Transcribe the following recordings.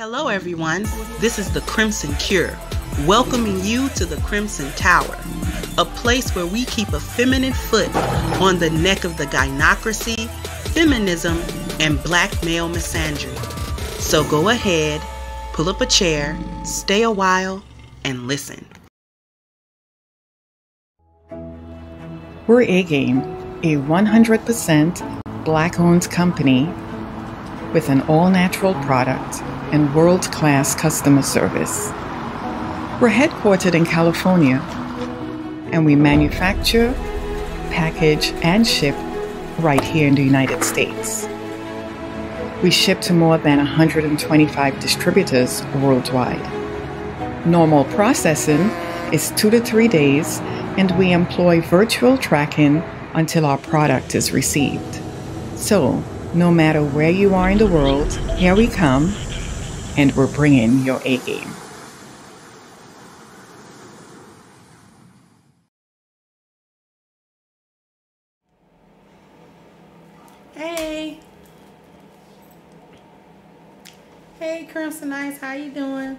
Hello everyone, this is the Crimson Cure, welcoming you to the Crimson Tower, a place where we keep a feminine foot on the neck of the gynocracy, feminism, and black male misandry. So go ahead, pull up a chair, stay a while, and listen. We're A-Game, a 100% Black-owned company with an all-natural product and world-class customer service. We're headquartered in California, and we manufacture, package, and ship right here in the United States. We ship to more than 125 distributors worldwide. Normal processing is 2 to 3 days, and we employ virtual tracking until our product is received. So, no matter where you are in the world, here we come, and we're bringing your A-game. Hey. Hey, Crimsonites, how you doing?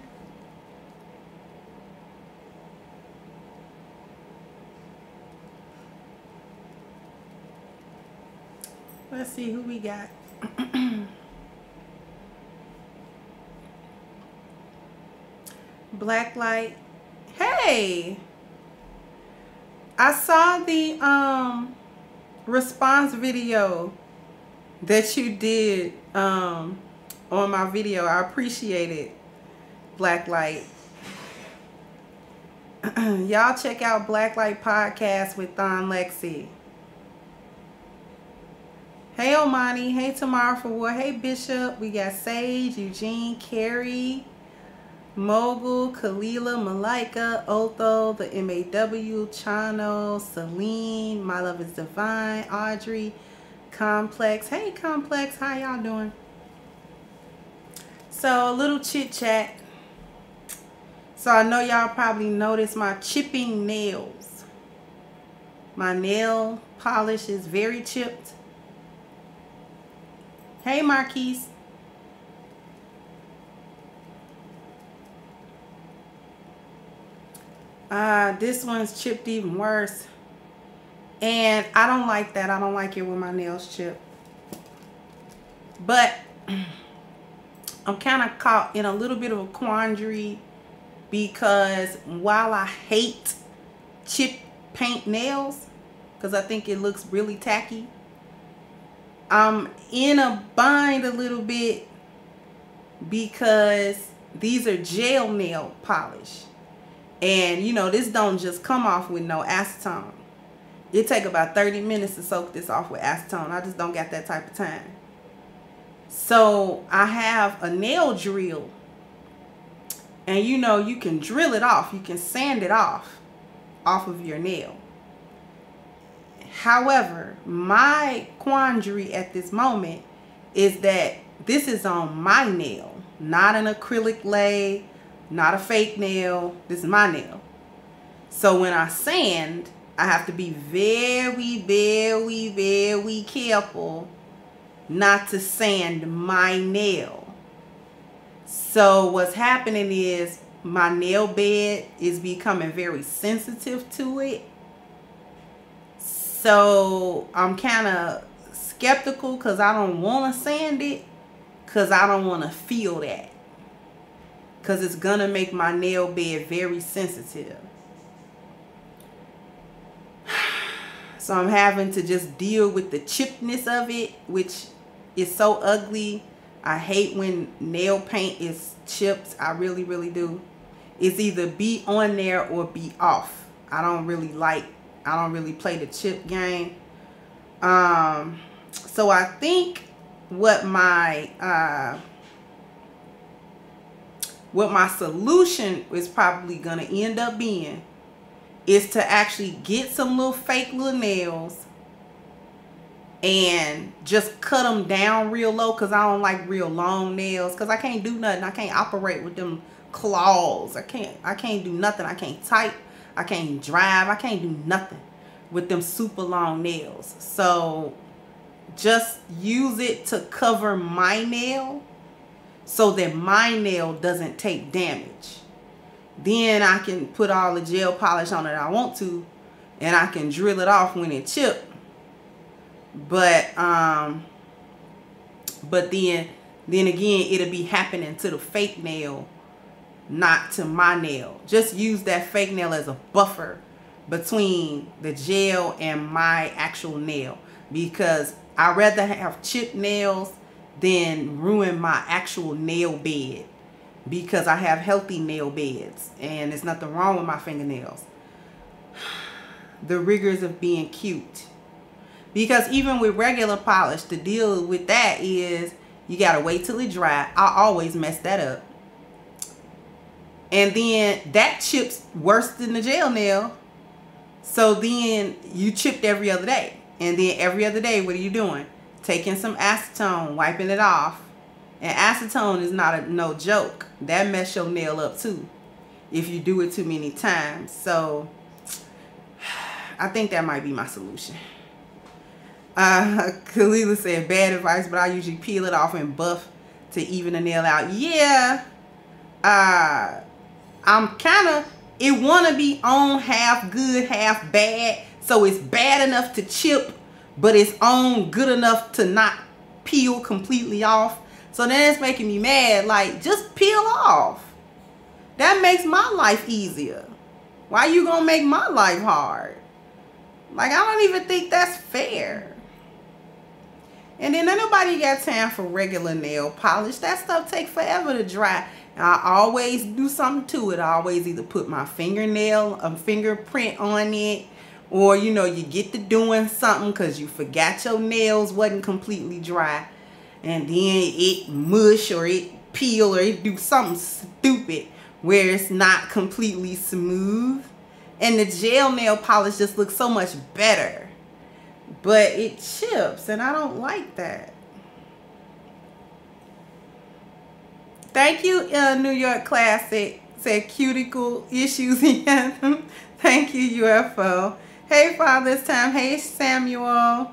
Let's see who we got. Blacklight. Hey, I saw the response video that you did on my video. I appreciate it, Blacklight. Y'all check out Blacklight Podcast with Thon Lexi. Hey Omani, hey Tamara for War, hey Bishop, we got Sage, Eugene, Cary, Mogul, Kalila, Malika, Otho, the MAW, Chano, Celine, My Love is Divine, Audrey, Complex. Hey Complex, how y'all doing? So a little chit chat. So I know y'all probably noticed my chipping nails. My nail polish is very chipped. Hey Marquise. This one's chipped even worse. And I don't like that. I don't like it when my nails chip. But I'm kind of caught in a little bit of a quandary because while I hate chip paint nails, because I think it looks really tacky, I'm in a bind a little bit because these are gel nail polish. And you know, this don't just come off with no acetone. It take about 30 minutes to soak this off with acetone. I just don't got that type of time. So I have a nail drill. And you know, you can drill it off. You can sand it off of your nail. However, my quandary at this moment is that this is on my nail, not an acrylic lay, not a fake nail. This is my nail. So when I sand, I have to be very, very, very careful not to sand my nail. So what's happening is my nail bed is becoming very sensitive to it. So I'm kind of skeptical because I don't want to sand it because I don't want to feel that. Because it's going to make my nail bed very sensitive. So I'm having to just deal with the chippedness of it, which is so ugly. I hate when nail paint is chipped. I really, really do. It's either be on there or be off. I don't really play the chip game. So I think what my solution is probably going to end up being is to actually get some little fake little nails and just cut them down real low, because I don't like real long nails, because I can't do nothing. I can't operate with them claws. I can't do nothing. I can't type. I can't drive. I can't do nothing with them super long nails. So just use it to cover my nail so that my nail doesn't take damage. Then I can put all the gel polish on it I want to, and I can drill it off when it chips. But then again, it'll be happening to the fake nail, not to my nail. Just use that fake nail as a buffer between the gel and my actual nail, because I'd rather have chipped nails than ruin my actual nail bed, because I have healthy nail beds and there's nothing wrong with my fingernails. The rigors of being cute. Because even with regular polish, the deal with that is you gotta wait till it dry. I always mess that up. And then that chips worse than the gel nail. So then you chipped every other day. And then every other day, what are you doing? Taking some acetone, wiping it off. And acetone is not no joke. That mess your nail up too, if you do it too many times. So I think that might be my solution. Kalila said, bad advice, but I usually peel it off and buff to even the nail out. Yeah. I'm kind of, it want to be on half good, half bad. So it's bad enough to chip, but it's on good enough to not peel completely off. So then it's making me mad. Like, just peel off. That makes my life easier. Why you gonna make my life hard? Like, I don't even think that's fair. And then nobody got time for regular nail polish. That stuff takes forever to dry. And I always do something to it. I always either put my fingerprint on it, or, you know, you get to doing something because you forgot your nails wasn't completely dry. And then it mush or it peel or it do something stupid where it's not completely smooth. And the gel nail polish just looks so much better. But it chips, and I don't like that. Thank you, New York Classic. Said cuticle issues. Thank you, UFO. Hey, Father's Time. Hey, Samuel.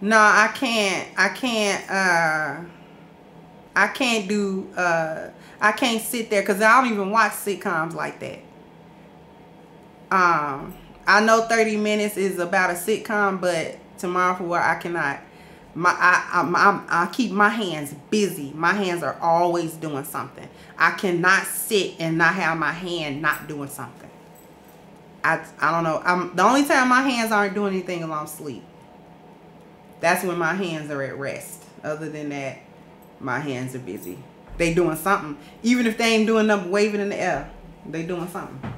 No, I can't sit there because I don't even watch sitcoms like that. I know 30 Minutes is about a sitcom, but Tomorrow for What, I cannot. I keep my hands busy. My hands are always doing something. I cannot sit and not have my hand not doing something. I don't know. The only time my hands aren't doing anything is I'm asleep. That's when my hands are at rest. Other than that, my hands are busy. They doing something. Even if they ain't doing nothing, waving in the air, they doing something.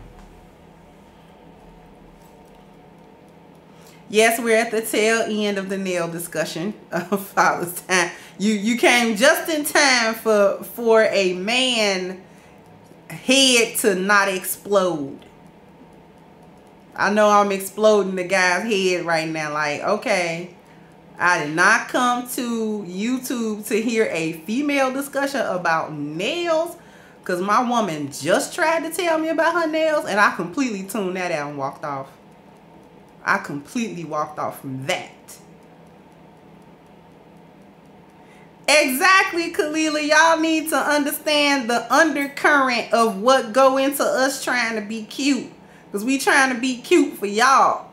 Yes, we're at the tail end of the nail discussion of Father's Time. You came just in time for a man head to not explode. I know I'm exploding the guy's head right now. Like, okay, I did not come to YouTube to hear a female discussion about nails, because my woman just tried to tell me about her nails and I completely tuned that out and walked off. I completely walked off from that. Exactly, Kalila. Y'all need to understand the undercurrent of what go into us trying to be cute. Because we trying to be cute for y'all.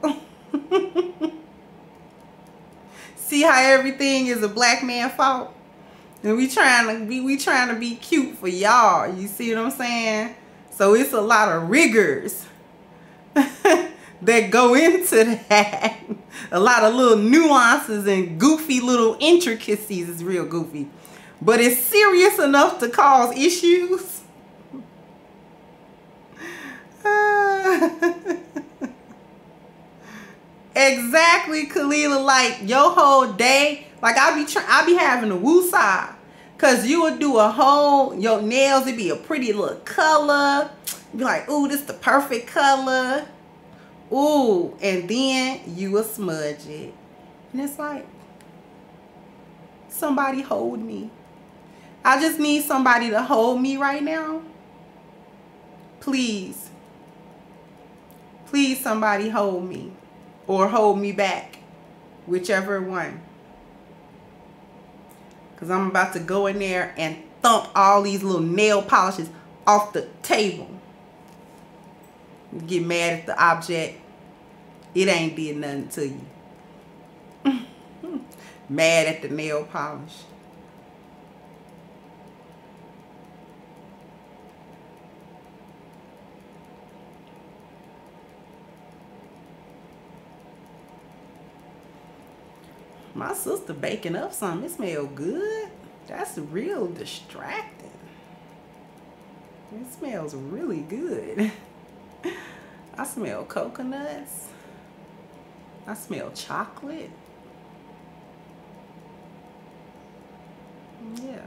See how everything is a black man fault? And we trying to be cute for y'all. You see what I'm saying? So it's a lot of rigors that go into that. A lot of little nuances and goofy little intricacies. It's real goofy. But it's serious enough to cause issues. Exactly, Kalila. Like, your whole day, like, I be having a woosah. Cause you would do a whole, your nails, it'd be a pretty little color. Be like, ooh, this the perfect color. Ooh, and then you will smudge it. And it's like, somebody hold me. I just need somebody to hold me right now. Please. Please, somebody hold me. or hold me back, whichever one. Because I'm about to go in there and thump all these little nail polishes off the table. Get mad at the object. It ain't did nothing to you. Mad at the nail polish. My sister baking up something. It smells good. That's real distracting. It smells really good. I smell coconuts. I smell chocolate. Yeah.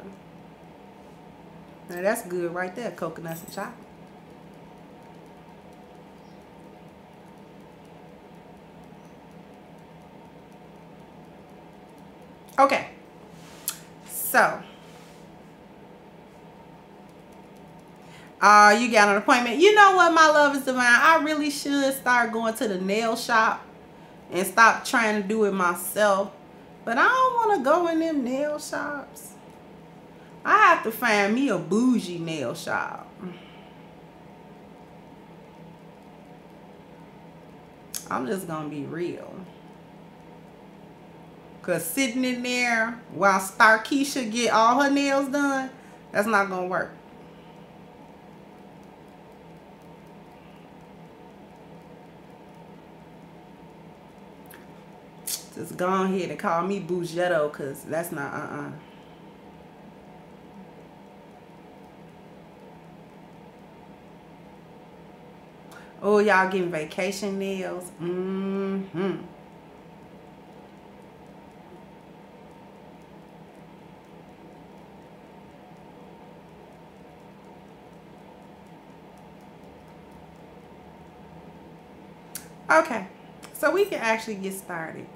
Now that's good right there, coconuts and chocolate. Okay, so you got an appointment. You know what, my love is divine, I really should start going to the nail shop and stop trying to do it myself, but I don't want to go in them nail shops. I have to find me a bougie nail shop. I'm just gonna be real. Because sitting in there while Starkeisha get all her nails done, that's not going to work. Just go ahead and call me Bougetto, because that's not, Oh, y'all getting vacation nails? Mm-hmm. Okay, so we can actually get started.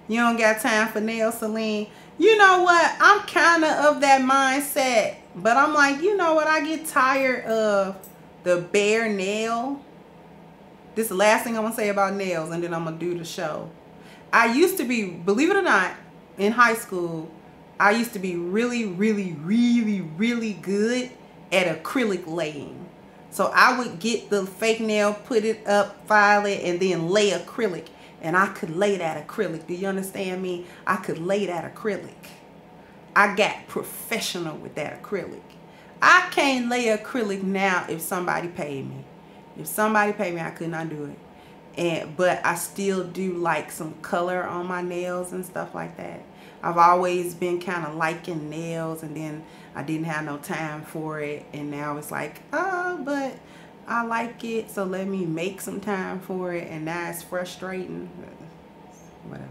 You don't got time for nail, Celine? You know what? I'm kind of that mindset, but I'm like, you know what? I get tired of the bare nail. This is the last thing I'm going to say about nails, and then I'm going to do the show. I used to be, believe it or not, in high school, I used to be really, really, really, really good at acrylic laying. So I would get the fake nail, put it up, file it, and then lay acrylic. And I could lay that acrylic. Do you understand me? I could lay that acrylic. I got professional with that acrylic. I can't lay acrylic now if somebody paid me. If somebody paid me, I could not do it. But I still do like some color on my nails and stuff like that. I've always been kind of liking nails, and then I didn't have no time for it, and now it's like, oh, but I like it, so let me make some time for it, and now it's frustrating. Whatever.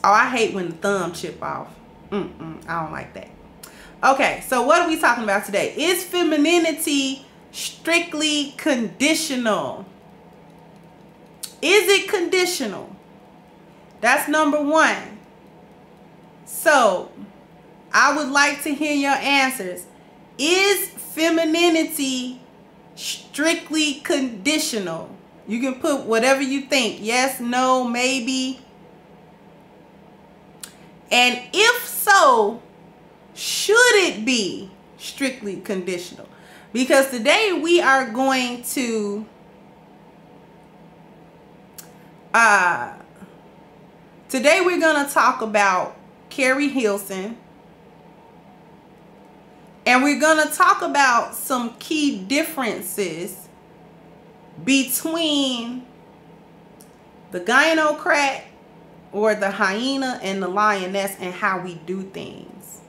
Oh, I hate when the thumb chip off. I don't like that. Okay, so what are we talking about today? Is femininity strictly conditional? Is it conditional? That's number one. So I would like to hear your answers. Is femininity strictly conditional? You can put whatever you think. Yes, no, maybe. And if so, should it be strictly conditional? Because today we are going to today we're going to talk about Keri Hilson, and we're going to talk about some key differences between the gynocrat or the hyena and the lioness and how we do things.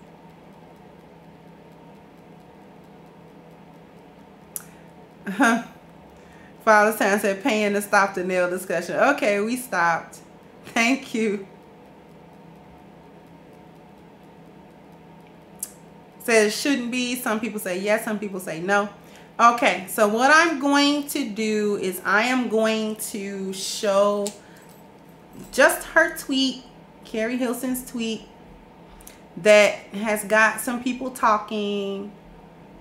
Father Time said paying to stop the nail discussion. Okay, we stopped. Thank you. Says shouldn't be. Some people say yes, some people say no. Okay, so what I'm going to do is I am going to show just her tweet, Keri Hilson's tweet. that has got some people talking.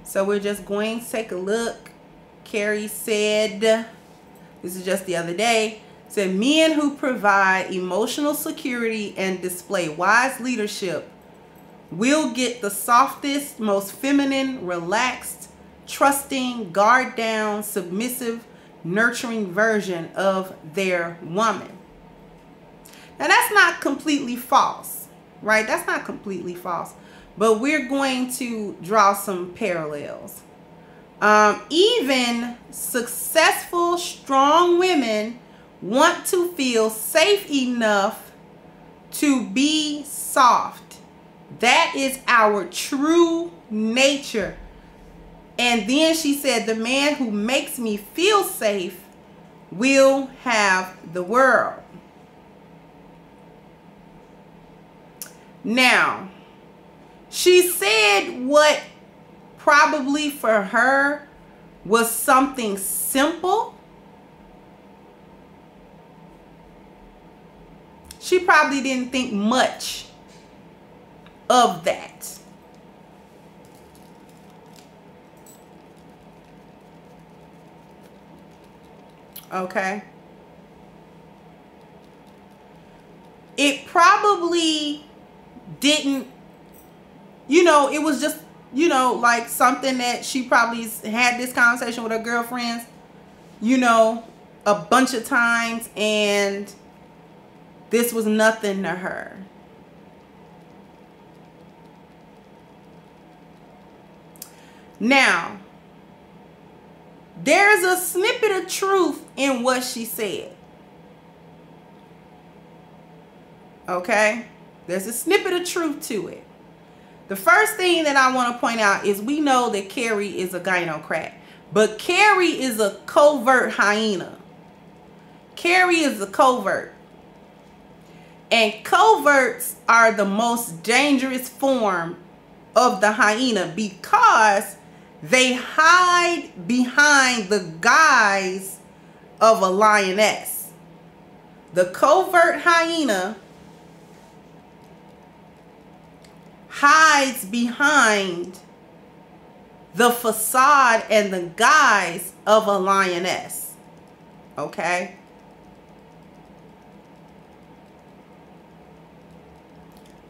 So we're just going to take a look. Keri said, this is just the other day, said men who provide emotional security and display wise leadership will get the softest, most feminine, relaxed, trusting, guard down, submissive, nurturing version of their woman. Now that's not completely false, right? That's not completely false, but we're going to draw some parallels. Even successful, strong women want to feel safe enough to be soft. That is our true nature. And then she said, the man who makes me feel safe will have the world. Now, she said what probably for her was something simple. She probably didn't think much of that. Okay. It probably didn't, it was just, like something that she probably had this conversation with her girlfriends, a bunch of times, and this was nothing to her. Now, there's a snippet of truth in what she said. Okay? There's a snippet of truth to it. The first thing that I want to point out is we know that Cary is a gynocrat, but Cary is a covert hyena. Cary is a covert. And coverts are the most dangerous form of the hyena because they hide behind the guise of a lioness. The covert hyena hides behind the facade and the guise of a lioness. Okay?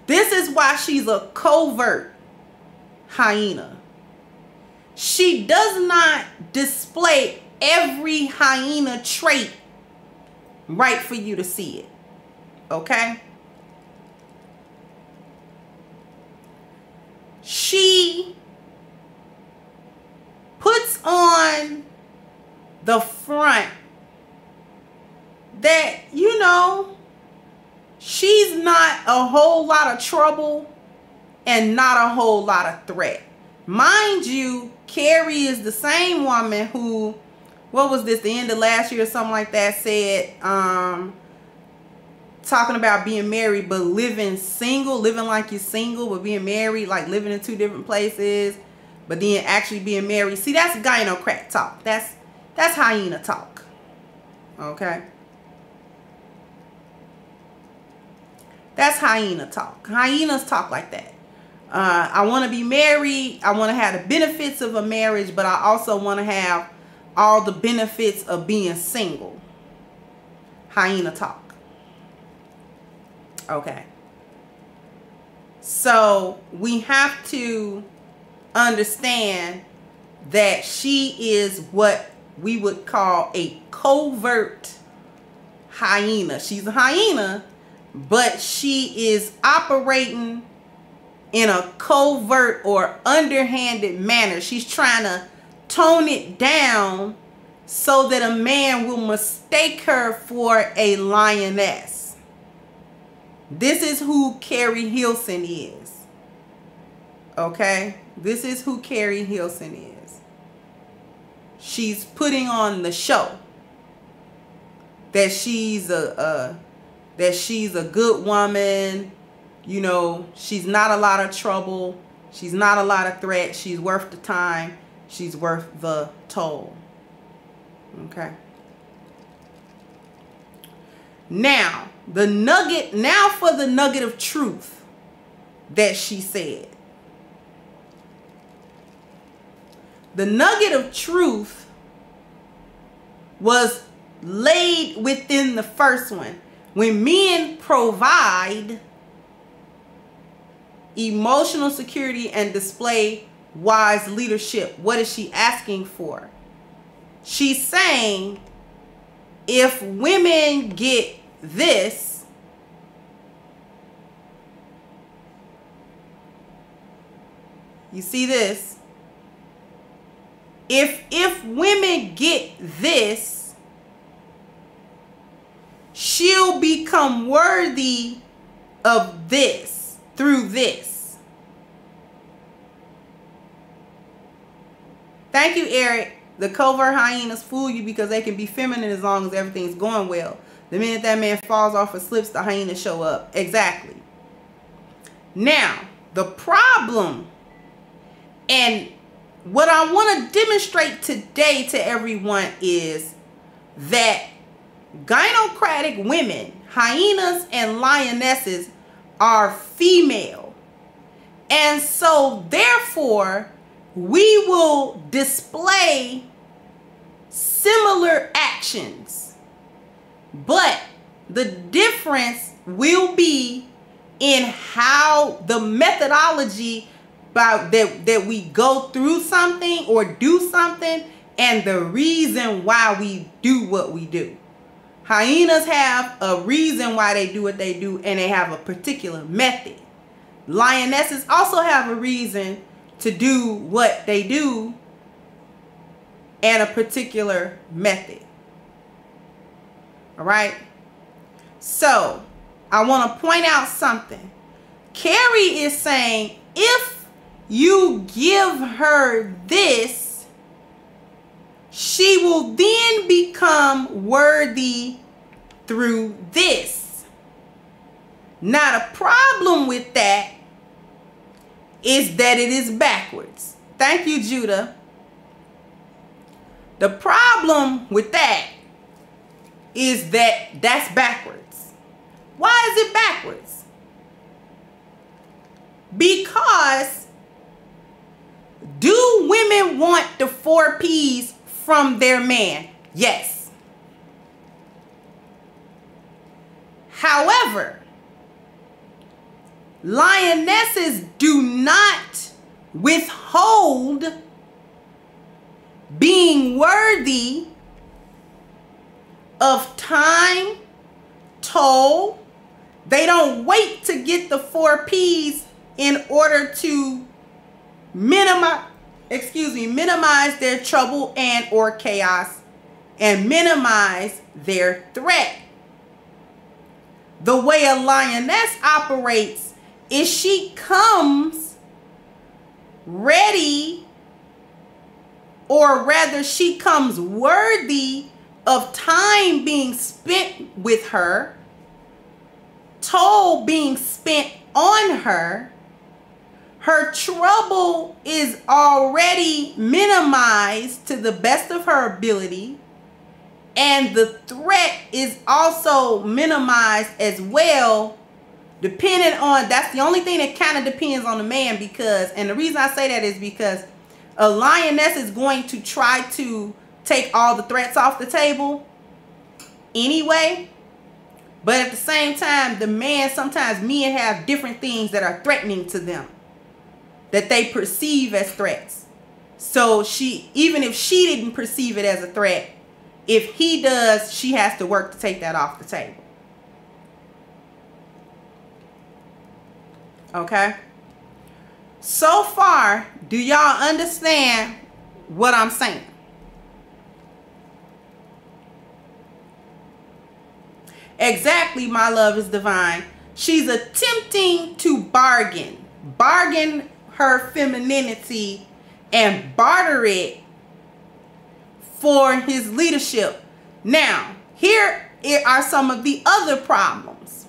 This is why she's a covert hyena. She does not display every hyena trait right for you to see it. Okay? She puts on the front that, she's not a whole lot of trouble and not a whole lot of threat. Mind you, Cary is the same woman who, what was this, the end of last year or something like that, said, talking about being married but living single, living like you're single but being married, like living in two different places, but then actually being married. See, that's gynocrat talk. That's hyena talk. Okay? That's hyena talk. Hyenas talk like that. I want to be married. I want to have the benefits of a marriage, but I also want to have all the benefits of being single. Hyena talk. Okay. So we have to understand that she is what we would call a covert hyena. She's a hyena, but she is operating in a covert or underhanded manner. She's trying to tone it down so that a man will mistake her for a lioness. This is who Keri Hilson is. Okay? This is who Keri Hilson is. She's putting on the show that she's a good woman. She's not a lot of trouble. She's not a lot of threat. She's worth the time. She's worth the toll. Okay. Now for the nugget of truth. that she said. The nugget of truth was laid within the first one. When men provide emotional security and display wise leadership, what is she asking for? She's saying, if women get this, you see this? If women get this, she'll become worthy of this through this. Thank you, Eric. The covert hyenas fool you because they can be feminine as long as everything's going well. The minute that man falls off or slips, the hyenas show up. Exactly. Now, the problem, and what I want to demonstrate today to everyone, is that gynocratic women, hyenas and lionesses, are female. And so, therefore, we will display similar actions. But the difference will be in how the methodology that we go through something or do something, and the reason why we do what we do. Hyenas have a reason why they do what they do, and they have a particular method. Lionesses also have a reason to do what they do and a particular method. All right? So, I want to point out something. Cary is saying, if you give her this, she will then become worthy through this. Now, the problem with that is that it is backwards. Thank you, Judah. The problem with that is that that's backwards. Why is it backwards? Because do women want the 4 P's from their man? Yes. However, lionesses do not withhold being worthy of time, toll. They don't wait to get the 4 P's in order to minimize their trouble and or chaos and minimize their threat. The way a lioness operates is she comes ready, or rather she comes worthy of time being spent with her, toll being spent on her. Her trouble is already minimized to the best of her ability, and the threat is also minimized as well, depending on, that's the only thing that kind of depends on the man, because, and the reason I say that is because a lioness is going to try to take all the threats off the table anyway, but at the same time, the man, sometimes men have different things that are threatening to them that they perceive as threats. So even if she didn't perceive it as a threat, if he does, she has to work to take that off the table. Okay? So far, do y'all understand what I'm saying? Exactly, my love is divine. She's attempting to bargain her femininity and barter it for his leadership. Now, here are some of the other problems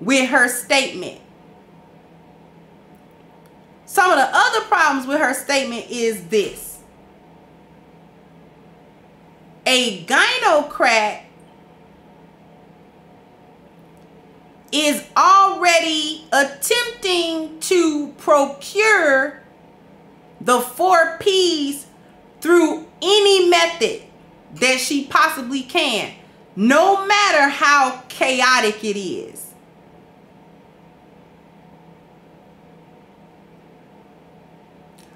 with her statement. Some of the other problems with her statement is this. A gynocrat is already attempting to procure the 4 P's through any method that she possibly can, no matter how chaotic it is.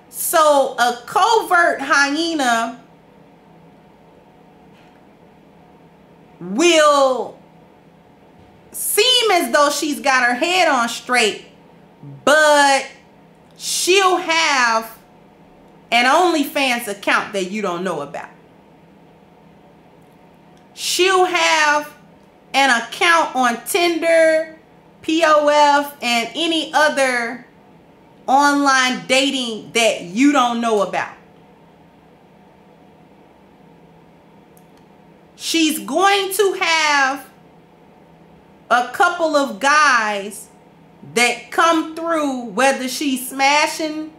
So a covert hyena will seem as though she's got her head on straight, but she'll have an OnlyFans account that you don't know about. She'll have an account on Tinder, POF, and any other online dating that you don't know about. She's going to have a couple of guys that come through, whether she's smashing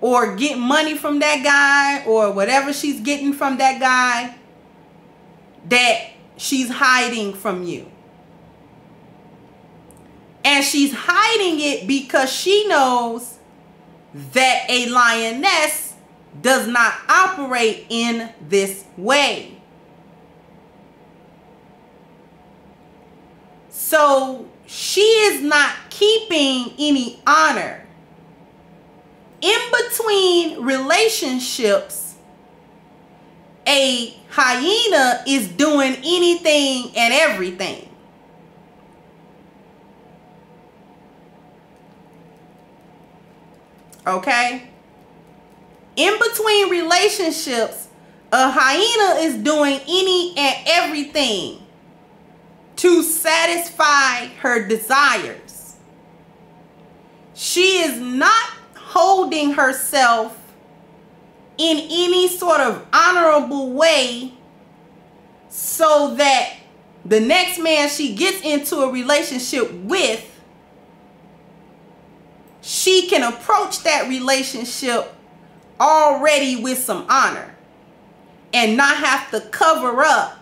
or get money from that guy or whatever she's getting from that guy, that she's hiding from you. And she's hiding it because she knows that a lioness does not operate in this way. So she is not keeping any honor. In between relationships, a hyena is doing anything and everything. Okay? In between relationships, a hyena is doing any and everything to satisfy her desires. She is not holding herself in any sort of honorable way so that the next man she gets into a relationship with, she can approach that relationship already with some honor and not have to cover up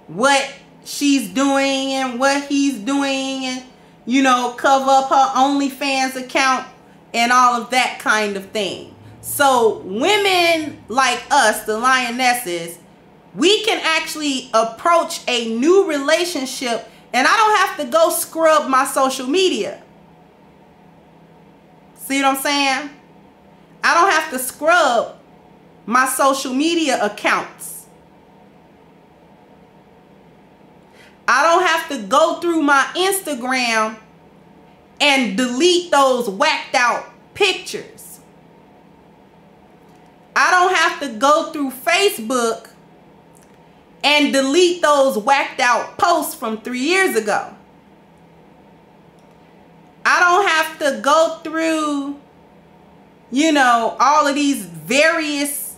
what she's doing and what he's doing and, you know, cover up her OnlyFans account and all of that kind of thing. So women like us, the lionesses, we can actually approach a new relationship and I don't have to go scrub my social media. See what I'm saying? I don't have to scrub my social media accounts. I don't have to go through my Instagram and delete those whacked out pictures. I don't have to go through Facebook and delete those whacked out posts from 3 years ago. I don't have to go through, you know, all of these various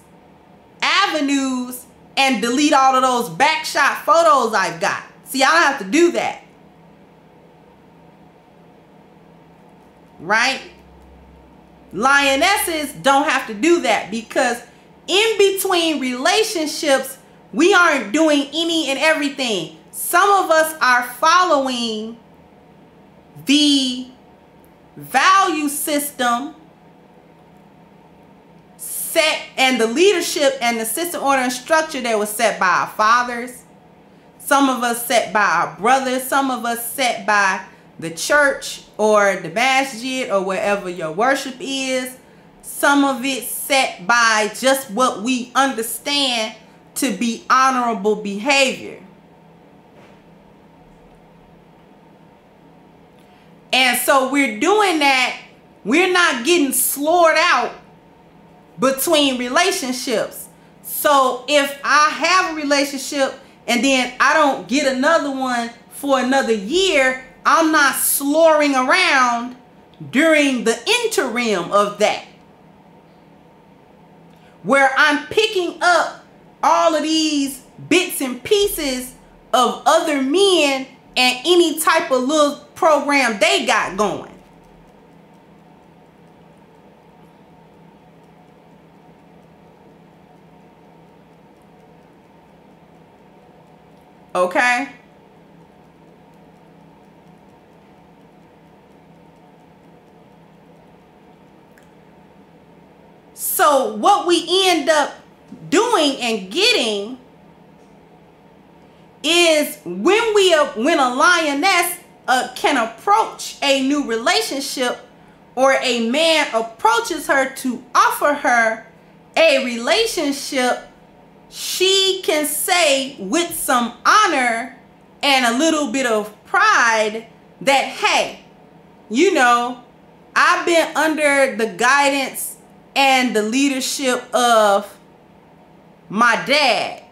avenues and delete all of those backshot photos I've got. See, I don't have to do that. Right? Lionesses don't have to do that because in between relationships, we aren't doing any and everything. Some of us are following the value system set and the leadership and the system, order, and structure that was set by our fathers. Some of us set by our brothers. Some of us set by the church or the masjid or wherever your worship is. Some of it set by just what we understand to be honorable behavior. And so we're doing that. We're not getting slaughtered out between relationships. So if I have a relationship and then I don't get another one for another year, I'm not slaughtering around during the interim of that, where I'm picking up all of these bits and pieces of other men and any type of little program they got going. Okay? So what we end up doing and getting is when a lioness can approach a new relationship, or a man approaches her to offer her a relationship, she can say with some honor and a little bit of pride that, hey, you know, I've been under the guidance and the leadership of my dad,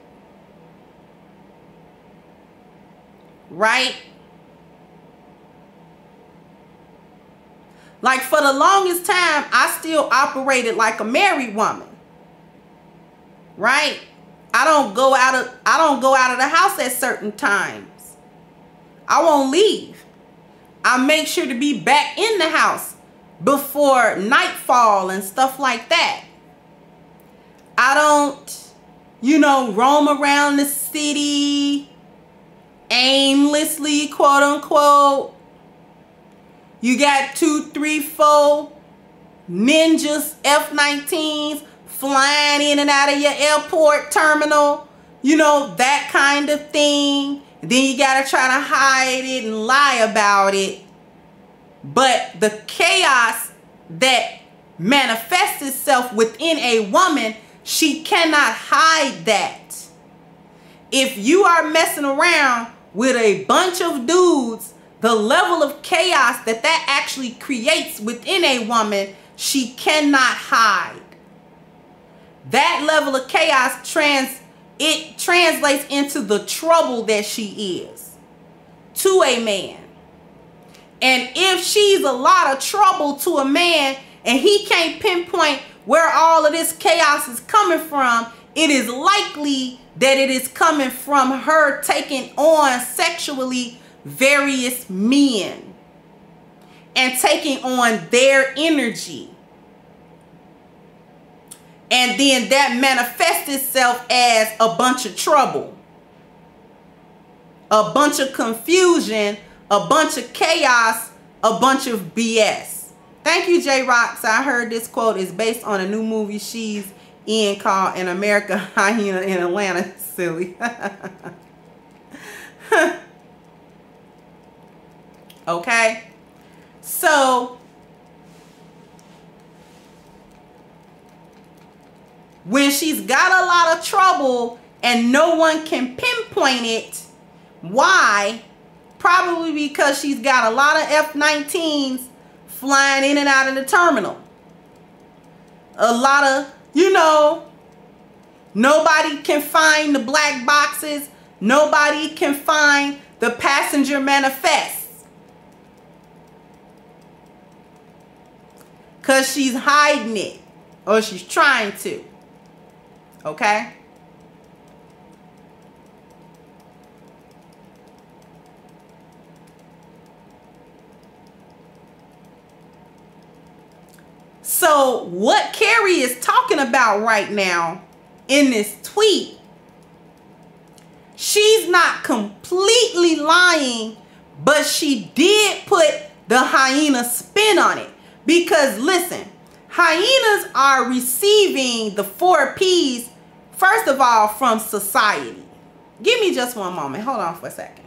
right? Like, for the longest time, I still operated like a married woman, right? I don't go out of the house at certain times. I won't leave. I make sure to be back in the house before nightfall and stuff like that. I don't, you know, roam around the city aimlessly, quote unquote. You got 2, 3, 4 ninjas, F-19s flying in and out of your airport terminal, you know, that kind of thing. Then you got to try to hide it and lie about it. But the chaos that manifests itself within a woman, she cannot hide that. If you are messing around with a bunch of dudes, the level of chaos that actually creates within a woman, she cannot hide. That level of chaos translates into the trouble that she is to a man. And if she's a lot of trouble to a man and he can't pinpoint where all of this chaos is coming from, it is likely that it is coming from her taking on sexually various men and taking on their energy. And then that manifests itself as a bunch of trouble, a bunch of confusion, a bunch of chaos, a bunch of BS. Thank you, J Rocks. I heard this quote is based on a new movie she's in called An American Hyena in Atlanta. Silly. Okay. So when she's got a lot of trouble and no one can pinpoint it, why? Probably because she's got a lot of F-19s flying in and out of the terminal. A lot of, you know, nobody can find the black boxes. Nobody can find the passenger manifests. Because she's hiding it. Or she's trying to. Okay? So what Cary is talking about right now in this tweet, she's not completely lying, but she did put the hyena spin on it. Because listen, hyenas are receiving the 4 P's, first of all, from society. Give me just one moment. Hold on for a second.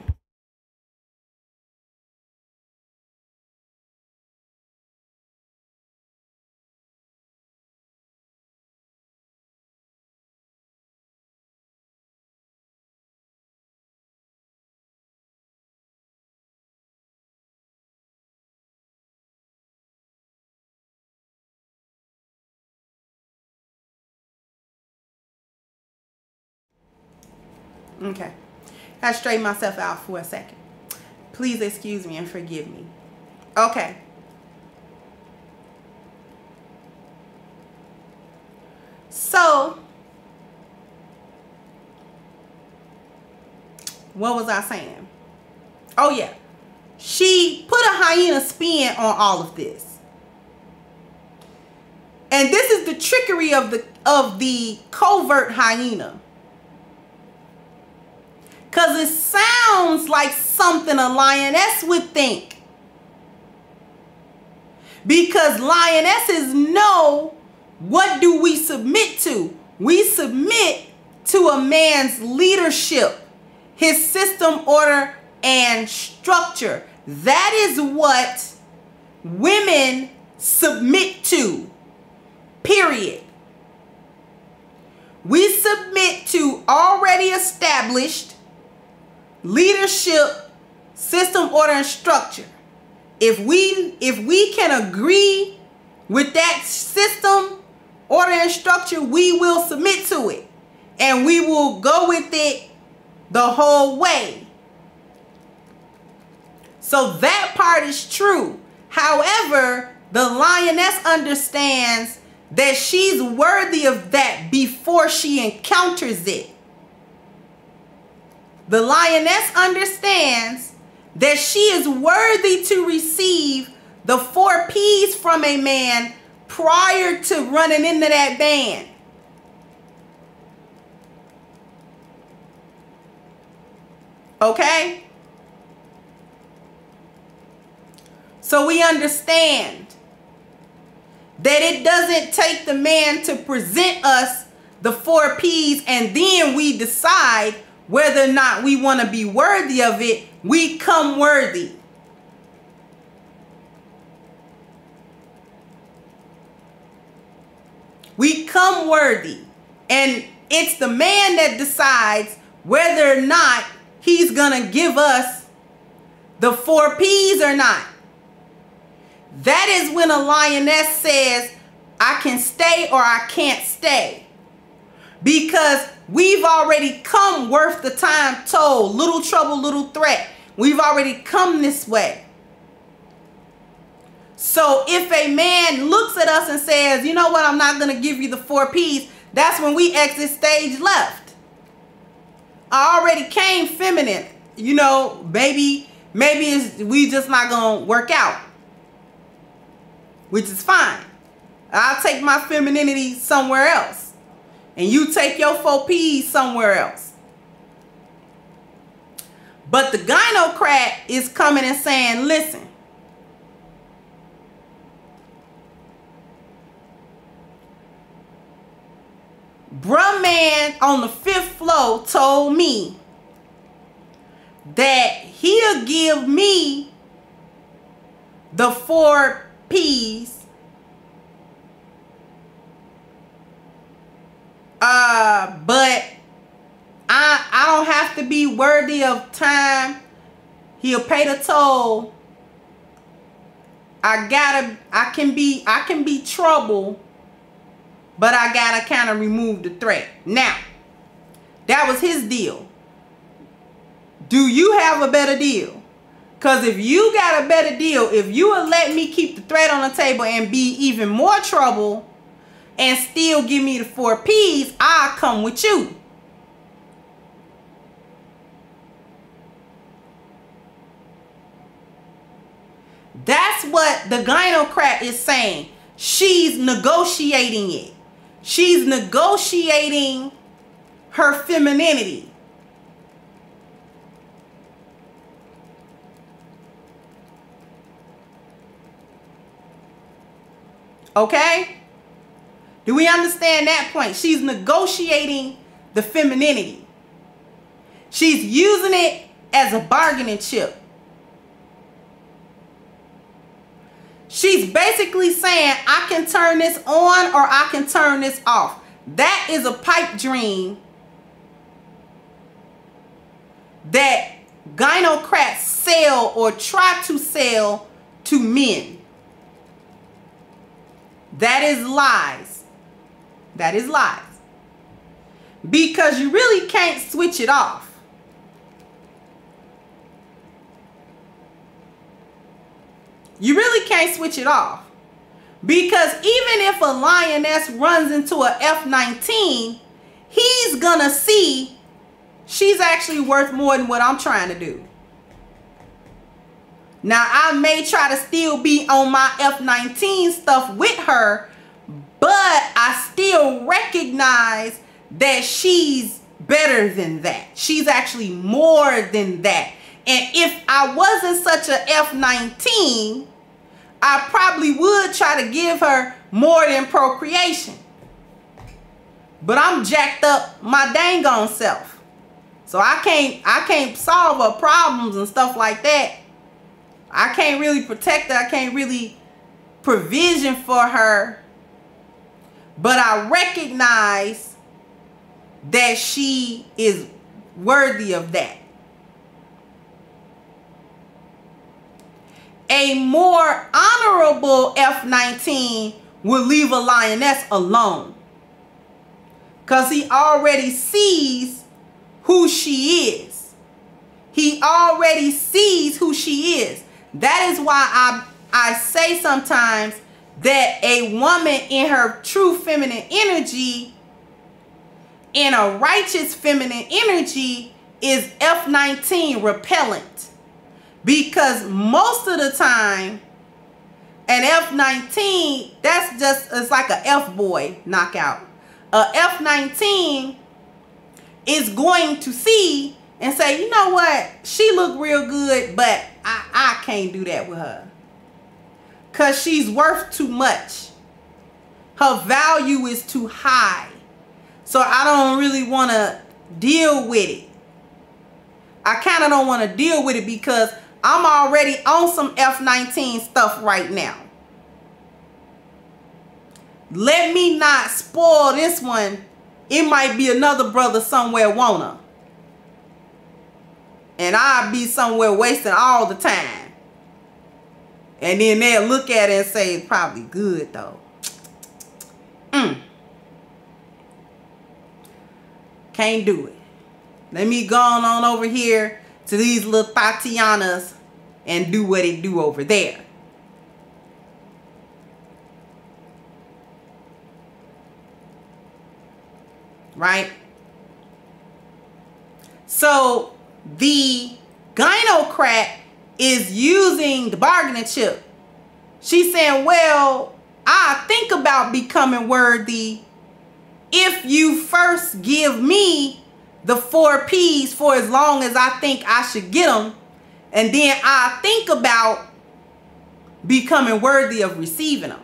Okay, I straighten myself out for a second. Please excuse me and forgive me. Okay. So, what was I saying? Oh yeah, she put a hyena spin on all of this. And this is the trickery of the covert hyena. Because it sounds like something a lioness would think. Because lionesses know what do we submit to? We submit to a man's leadership, his system, order, and structure. That is what women submit to, period. We submit to already established leadership, system, order, and structure. If we can agree with that system, order, and structure, we will submit to it. And we will go with it the whole way. So that part is true. However, the lioness understands that she's worthy of that before she encounters it. The lioness understands that she is worthy to receive the 4 P's from a man prior to running into that band. Okay? So we understand that it doesn't take the man to present us the 4 P's and then we decide whether or not we want to be worthy of it. We come worthy. We come worthy. And it's the man that decides whether or not he's going to give us the 4 P's or not. That is when a lioness says, I can stay or I can't stay. Because we've already come worth the time told. Little trouble, little threat. We've already come this way. So if a man looks at us and says, you know what, I'm not going to give you the 4 P's, that's when we exit stage left. I already came feminine. You know, maybe we just not going to work out. Which is fine. I'll take my femininity somewhere else. And you take your 4 P's somewhere else. But the gynocrat is coming and saying, listen. Bruh man on the 5th floor told me that he'll give me the 4 P's. But I don't have to be worthy of time. He'll pay the toll. I can be trouble, but I gotta kind of remove the threat. Now, that was his deal. Do you have a better deal? Because if you got a better deal, if you will let me keep the threat on the table and be even more trouble and still give me the 4 P's, I'll come with you. That's what the gynocrat is saying. She's negotiating it. She's negotiating her femininity. Okay? Do we understand that point? She's negotiating the femininity. She's using it as a bargaining chip. She's basically saying, I can turn this on or I can turn this off. That is a pipe dream that gynocrats sell or try to sell to men. That is lies. That is lies. Because you really can't switch it off. You really can't switch it off. Because even if a lioness runs into a F-19, he's gonna see she's actually worth more than what I'm trying to do. Now, I may try to still be on my F-19 stuff with her, but I still recognize that she's better than that. She's actually more than that. And if I wasn't such a F-19, I probably would try to give her more than procreation. But I'm jacked up my dang on self. So I can't solve her problems and stuff like that. I can't really protect her. I can't really provision for her. But I recognize that she is worthy of that. A more honorable F-19 will leave a lioness alone. Because he already sees who she is. He already sees who she is. That is why I say sometimes that a woman in her true feminine energy, in a righteous feminine energy, is F-19 repellent. Because most of the time, an F-19, that's just, it's like a F-boy knockout. A F-19 is going to see and say, you know what, she look real good, but I can't do that with her. Because she's worth too much. Her value is too high. So I don't really want to deal with it. I kind of don't want to deal with it because I'm already on some F-19 stuff right now. Let me not spoil this one. It might be another brother somewhere wanna. And I'll be somewhere wasting all the time. And then they'll look at it and say, it's probably good though. Can't do it. Let me go on over here to these little Tatianas and do what it do over there. Right? So the gynocrat is using the bargaining chip. She's saying, well, I think about becoming worthy if you first give me the 4 P's for as long as I think I should get them. And then I think about becoming worthy of receiving them.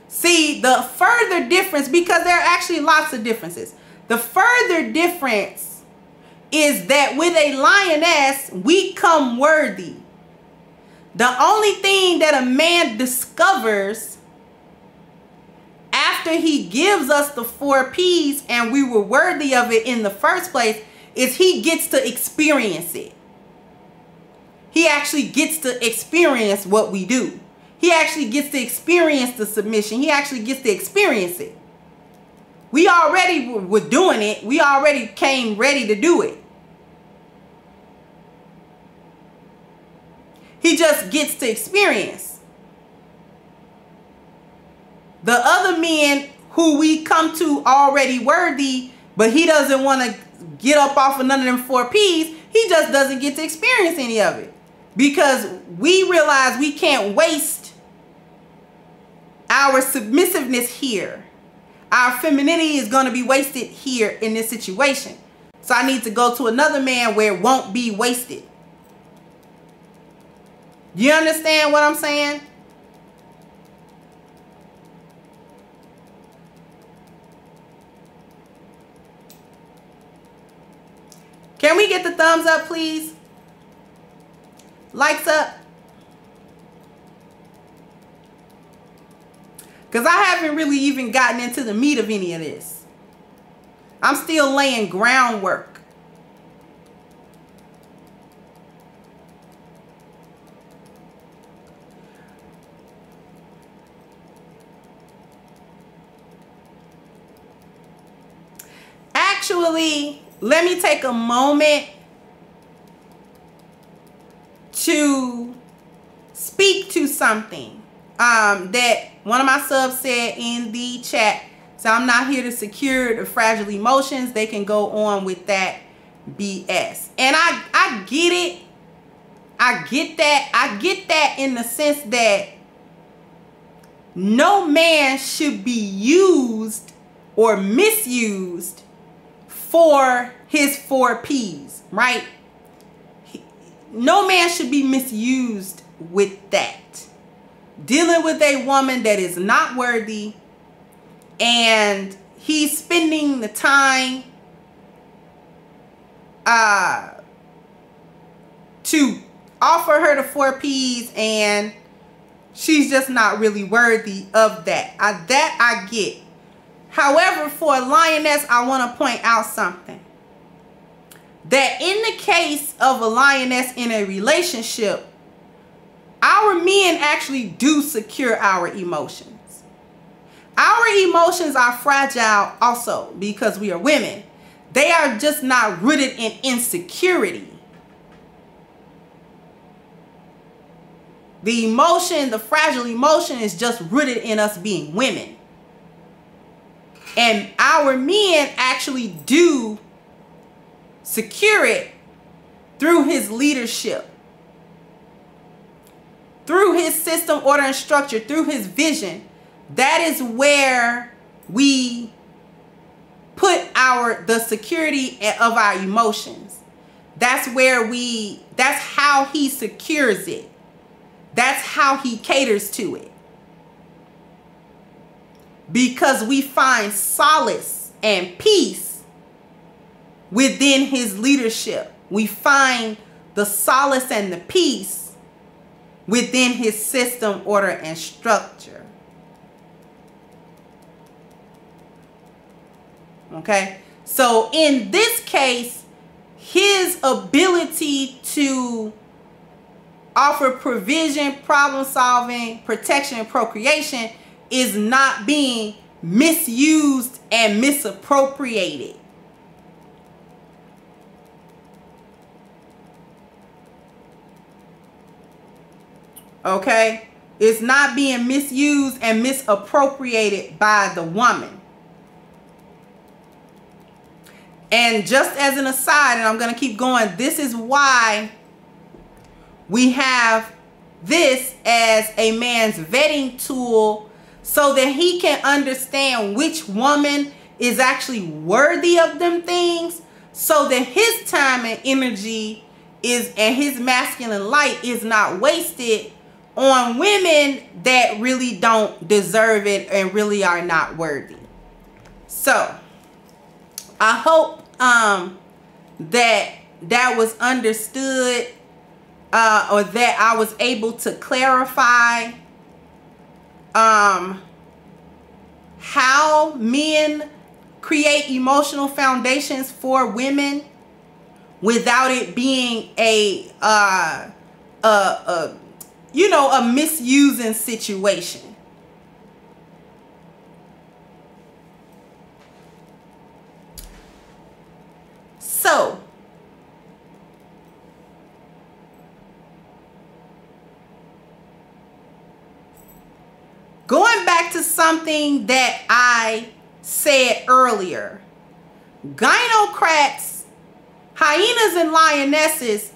See, the further difference, because there are actually lots of differences. The further difference is that with a lioness, we come worthy. The only thing that a man discovers after he gives us the 4 P's and we were worthy of it in the first place is he gets to experience it. He actually gets to experience what we do. He actually gets to experience the submission. He actually gets to experience it. We already were doing it. We already came ready to do it. He just gets to experience. The other men who we come to already worthy, but he doesn't want to get up off of none of them 4 P's, he just doesn't get to experience any of it. Because we realize we can't waste our submissiveness here. Our femininity is going to be wasted here in this situation. So I need to go to another man where it won't be wasted. You understand what I'm saying? Can we get the thumbs up, please? Likes up. Because I haven't really even gotten into the meat of any of this. I'm still laying groundwork. Actually, let me take a moment to speak to something that one of my subs said in the chat. So I'm not here to secure the fragile emotions. They can go on with that BS. And I get it. I get that. I get that in the sense that no man should be used or misused for his 4 P's, right? No man should be misused with that. Dealing with a woman that is not worthy, and he's spending the time to offer her the 4 P's, and she's just not really worthy of that. That I get. However, for a lioness, I want to point out something. That in the case of a lioness in a relationship, our men actually do secure our emotions. Our emotions are fragile also because we are women. They are just not rooted in insecurity. The emotion, the fragile emotion, is just rooted in us being women. And our men actually do secure it through his leadership, through his system, order, and structure, through his vision. That is where we put the security of our emotions. That's how he secures it. That's how he caters to it. Because we find solace and peace within his leadership. We find the solace and the peace within his system, order, and structure. Okay? So in this case, his ability to offer provision, problem solving, protection, and procreation is not being misused and misappropriated. Okay? It's not being misused and misappropriated by the woman. And just as an aside, and I'm going to keep going, this is why we have this as a man's vetting tool, so that he can understand which woman is actually worthy of them things, so that his time and energy and his masculine light is not wasted on women that really don't deserve it and really are not worthy. So I hope that was understood, or that I was able to clarify how men create emotional foundations for women without it being a misusing situation. So going back to something that I said earlier, gynocrats, hyenas, and lionesses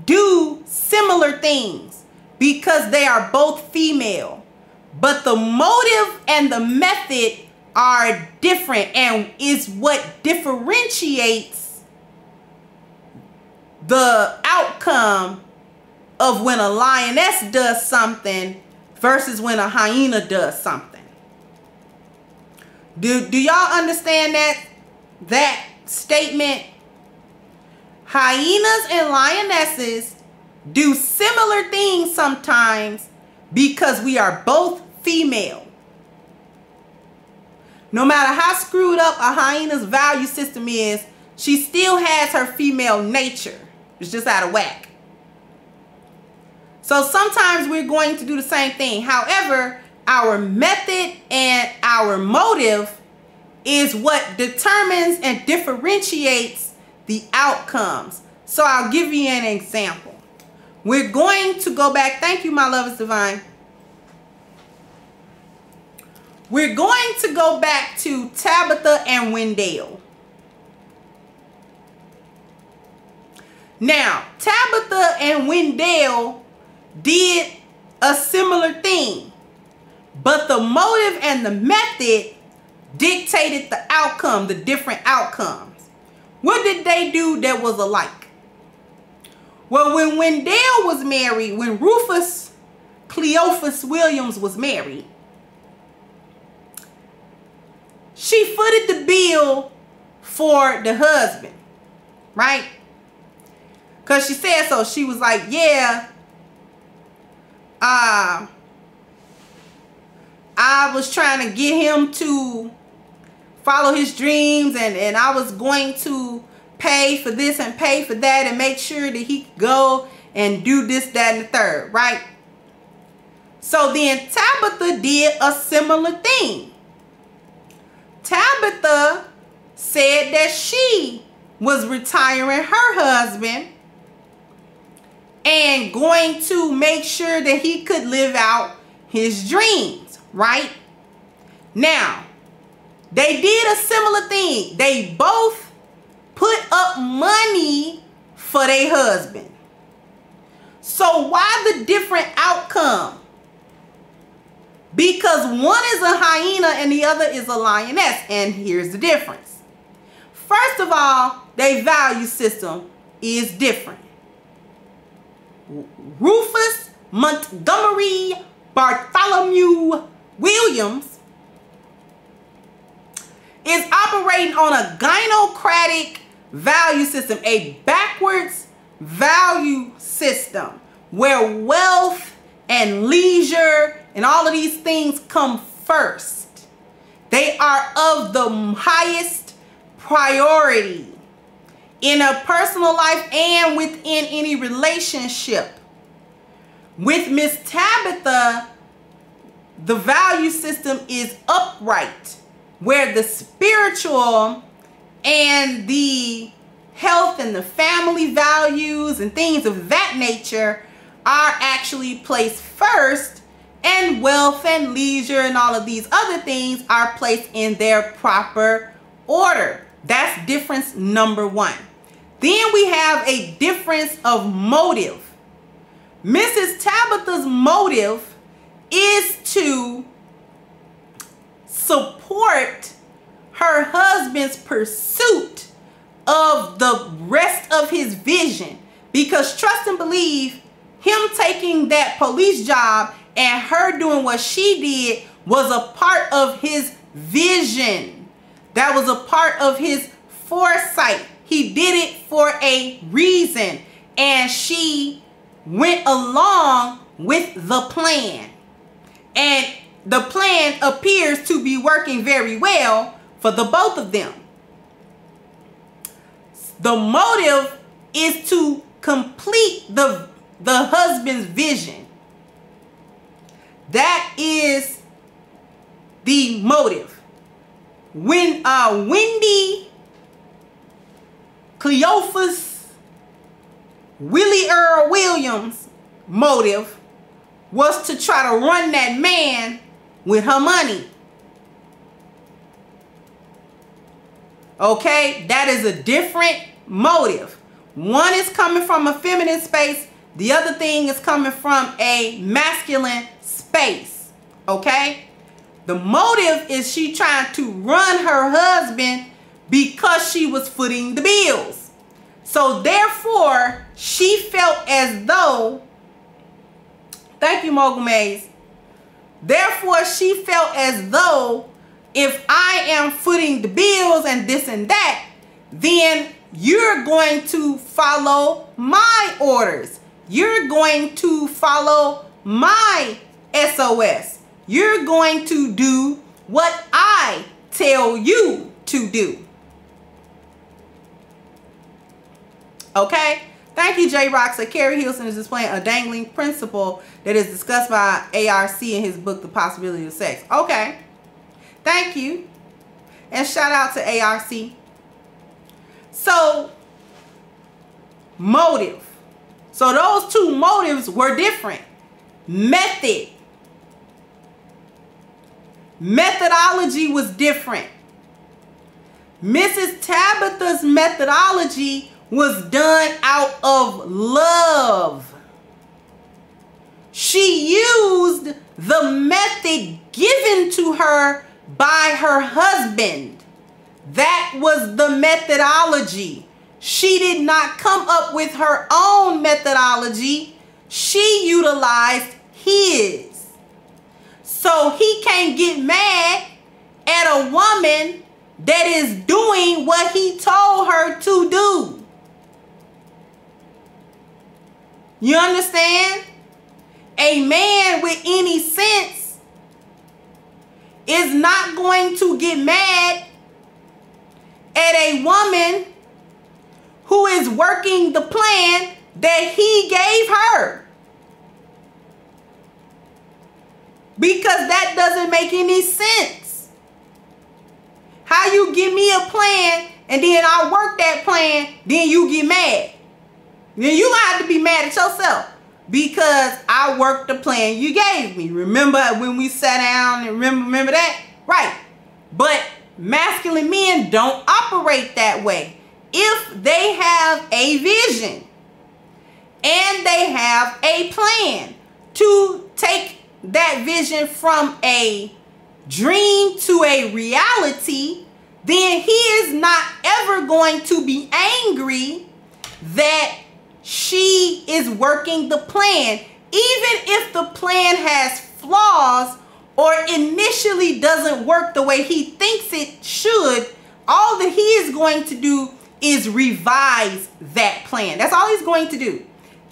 do similar things because they are both female, but the motive and the method are different, and is what differentiates the outcome of when a lioness does something versus when a hyena does something. Do y'all understand that statement? Hyenas and lionesses do similar things sometimes because we are both female. No matter how screwed up a hyena's value system is, she still has her female nature. It's just out of whack. So sometimes we're going to do the same thing. However, our method and our motive is what determines and differentiates the outcomes. So I'll give you an example. We're going to go back. Thank you, my love is divine. We're going to go back to Tabitha and Wendell. Now, Tabitha and Wendell did a similar thing, but the motive and the method dictated the outcome, the different outcomes. What did they do that was alike? Well, when Wendell was married, when Rufus Cleophas Williams was married, she footed the bill for the husband, right? Because she said so. She was like, yeah, I was trying to get him to follow his dreams, and I was going to pay for this and pay for that and make sure that he could go and do this, that, and the third, right? So then Tabitha did a similar thing. Tabitha said that she was retiring her husband and going to make sure that he could live out his dreams, right? Now, they did a similar thing. They both put up money for their husband. So why the different outcome? Because one is a hyena and the other is a lioness. And here's the difference. First of all, their value system is different. Rufus Montgomery Bartholomew Williams is operating on a gynocratic value system, a backwards value system where wealth and leisure and all of these things come first. They are of the highest priority in a personal life and within any relationship. With Miss Tabitha, the value system is upright, where the spiritual and the health and the family values and things of that nature are actually placed first, and wealth and leisure and all of these other things are placed in their proper order. That's difference number one. Then we have a difference of motive. Mrs. Tabitha's motive is to support her husband's pursuit of the rest of his vision, because trust and believe, him taking that police job and her doing what she did was a part of his vision. That was a part of his foresight. He did it for a reason, and she went along with the plan. And the plan appears to be working very well for the both of them. The motive is to complete the husband's vision. That is the motive. When Wendy Cleophas Willie Earl Williams' motive was to try to run that man with her money. Okay, that is a different motive. One is coming from a feminine space. The other thing is coming from a masculine space. Okay, the motive is she trying to run her husband because she was footing the bills. So therefore, she felt as though, thank you, Mogul Maze. Therefore, she felt as though if I am footing the bills and this and that, then you're going to follow my orders. You're going to follow my SOS. You're going to do what I tell you to do. Okay? Thank you, J. Rock. So Keri Hilson is displaying a dangling principle that is discussed by ARC in his book, The Possibility of Sex. Okay. Thank you. And shout out to ARC. So, motive. So those two motives were different. Method. Methodology was different. Mrs. Tabitha's methodology was done out of love. She used the method given to her by her husband. That was the methodology. She did not come up with her own methodology. She utilized his. So he can't get mad at a woman that is doing what he told her to do. You understand? A man with any sense is not going to get mad at a woman who is working the plan that he gave her. Because that doesn't make any sense. How you give me a plan and then I work that plan, then you get mad. Then you have to be mad at yourself because I worked the plan you gave me. Remember when we sat down and remember that? Right. But masculine men don't operate that way. If they have a vision and they have a plan to take that vision from a dream to a reality, then he is not ever going to be angry that she is working the plan, even if the plan has flaws or initially doesn't work the way he thinks it should. All that he is going to do is revise that plan. That's all he's going to do.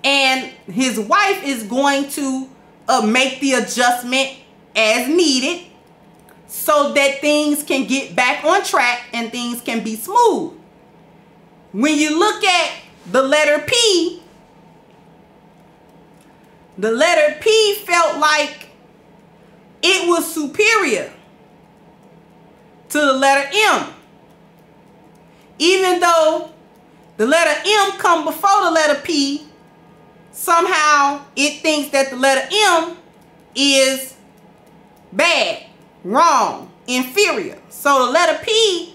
And his wife is going to make the adjustment as needed so that things can get back on track and things can be smooth. When you look at the letter P felt like it was superior to the letter M. Even though the letter M come before the letter P, somehow it thinks that the letter M is bad, wrong, inferior. So the letter P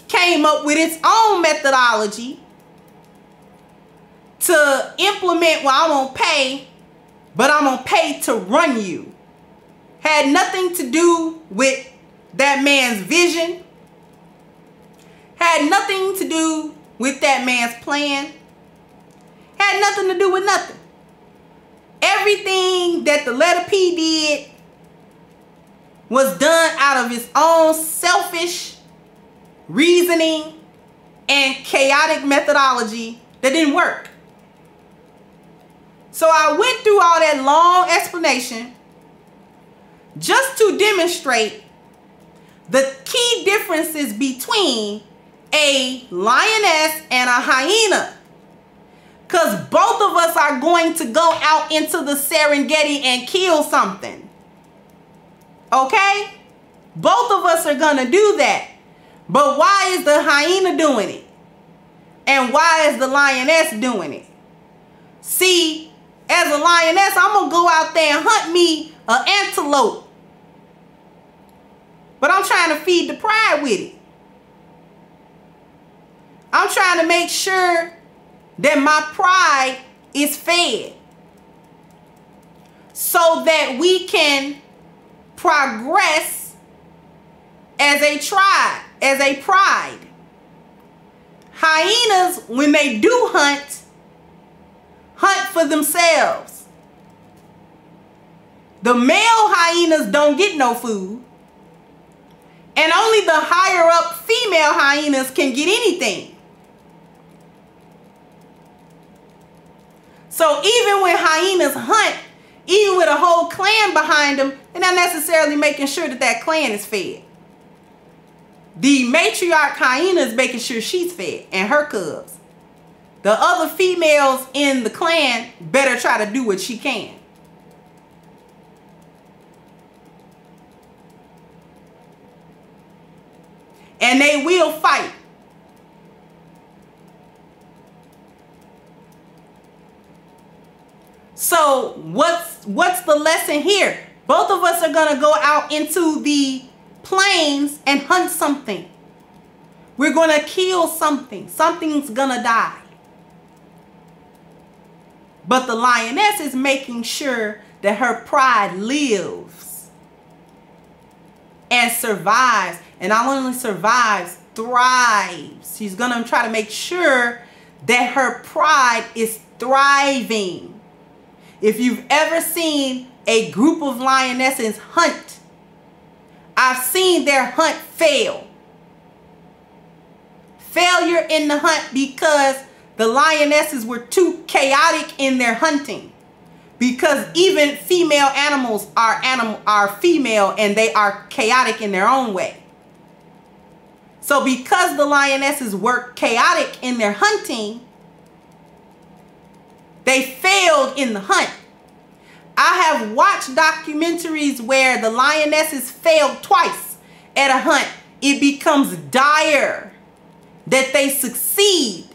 came up with its own methodology to implement, well, I'm going to pay, but I'm going to pay to run you. Had nothing to do with that man's vision. Had nothing to do with that man's plan. Had nothing to do with nothing. Everything that the letter P did was done out of his own selfish reasoning and chaotic methodology that didn't work. So I went through all that long explanation just to demonstrate the key differences between a lioness and a hyena. Because both of us are going to go out into the Serengeti and kill something. Okay? Both of us are going to do that. But why is the hyena doing it? And why is the lioness doing it? See, as a lioness, I'm going to go out there and hunt me an antelope. But I'm trying to feed the pride with it. I'm trying to make sure that my pride is fed so that we can progress as a tribe, as a pride. Hyenas, when they do hunt for themselves. The male hyenas don't get no food. And only the higher up female hyenas can get anything. So even when hyenas hunt, even with a whole clan behind them, they're not necessarily making sure that that clan is fed. The matriarch hyena is making sure she's fed and her cubs. The other females in the clan better try to do what she can. And they will fight. So what's the lesson here? Both of us are going to go out into the plains and hunt something. We're going to kill something. Something's going to die. But the lioness is making sure that her pride lives and survives. And not only survives, thrives. She's going to try to make sure that her pride is thriving. If you've ever seen a group of lionesses hunt, I've seen their hunt fail. Failure in the hunt because the lionesses were too chaotic in their hunting. Because even female animals are female and they are chaotic in their own way. So because the lionesses were chaotic in their hunting, they failed in the hunt. I have watched documentaries where the lionesses failed twice at a hunt. It becomes dire that they succeed.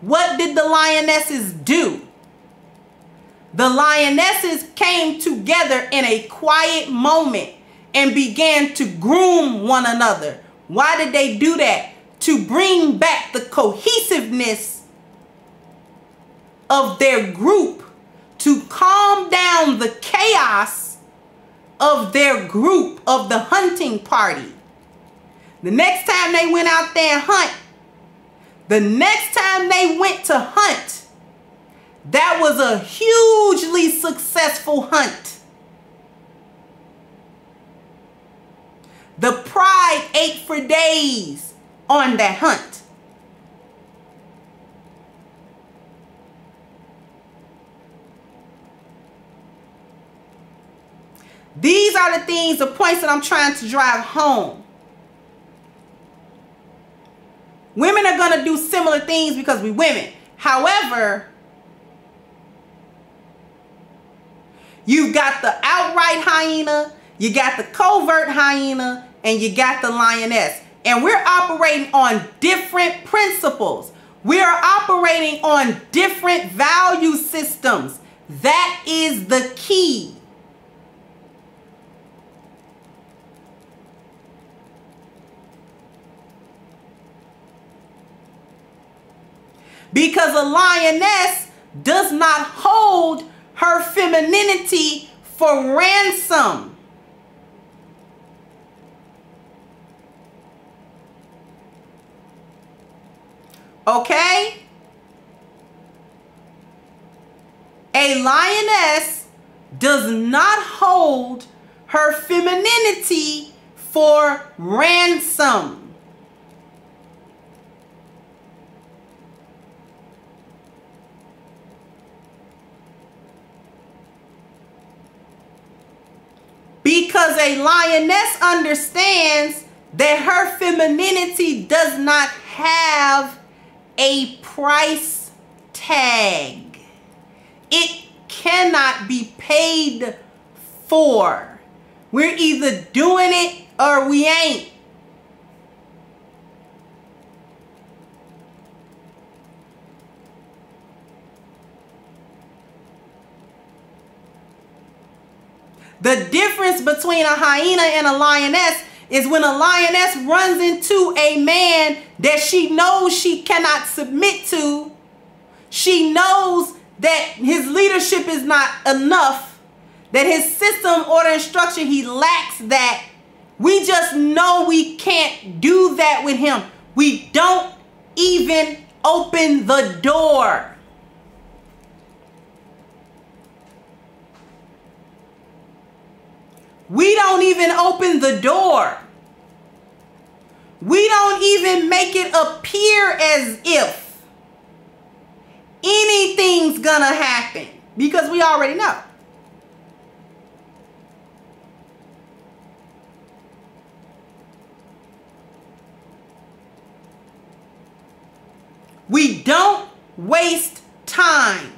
What did the lionesses do? The lionesses came together in a quiet moment and began to groom one another. Why did they do that? To bring back the cohesiveness of their group, to calm down the chaos of their group, of the hunting party. The next time they went out there and hunt, the next time they went to hunt, that was a hugely successful hunt. The pride ate for days on that hunt. These are the things, the points that I'm trying to drive home. Women are going to do similar things because we're women. However, you've got the outright hyena, you got the covert hyena, and you got the lioness. And we're operating on different principles. We are operating on different value systems. That is the key. Because a lioness does not hold her femininity for ransom. Okay? A lioness does not hold her femininity for ransom. Because a lioness understands that her femininity does not have a price tag. It cannot be paid for. We're either doing it or we ain't. The difference between a hyena and a lioness is when a lioness runs into a man that she knows she cannot submit to. She knows that his leadership is not enough, that his system, order, and structure, he lacks that. We just know we can't do that with him. We don't even open the door. We don't even open the door. We don't even make it appear as if anything's gonna happen because we already know. We don't waste time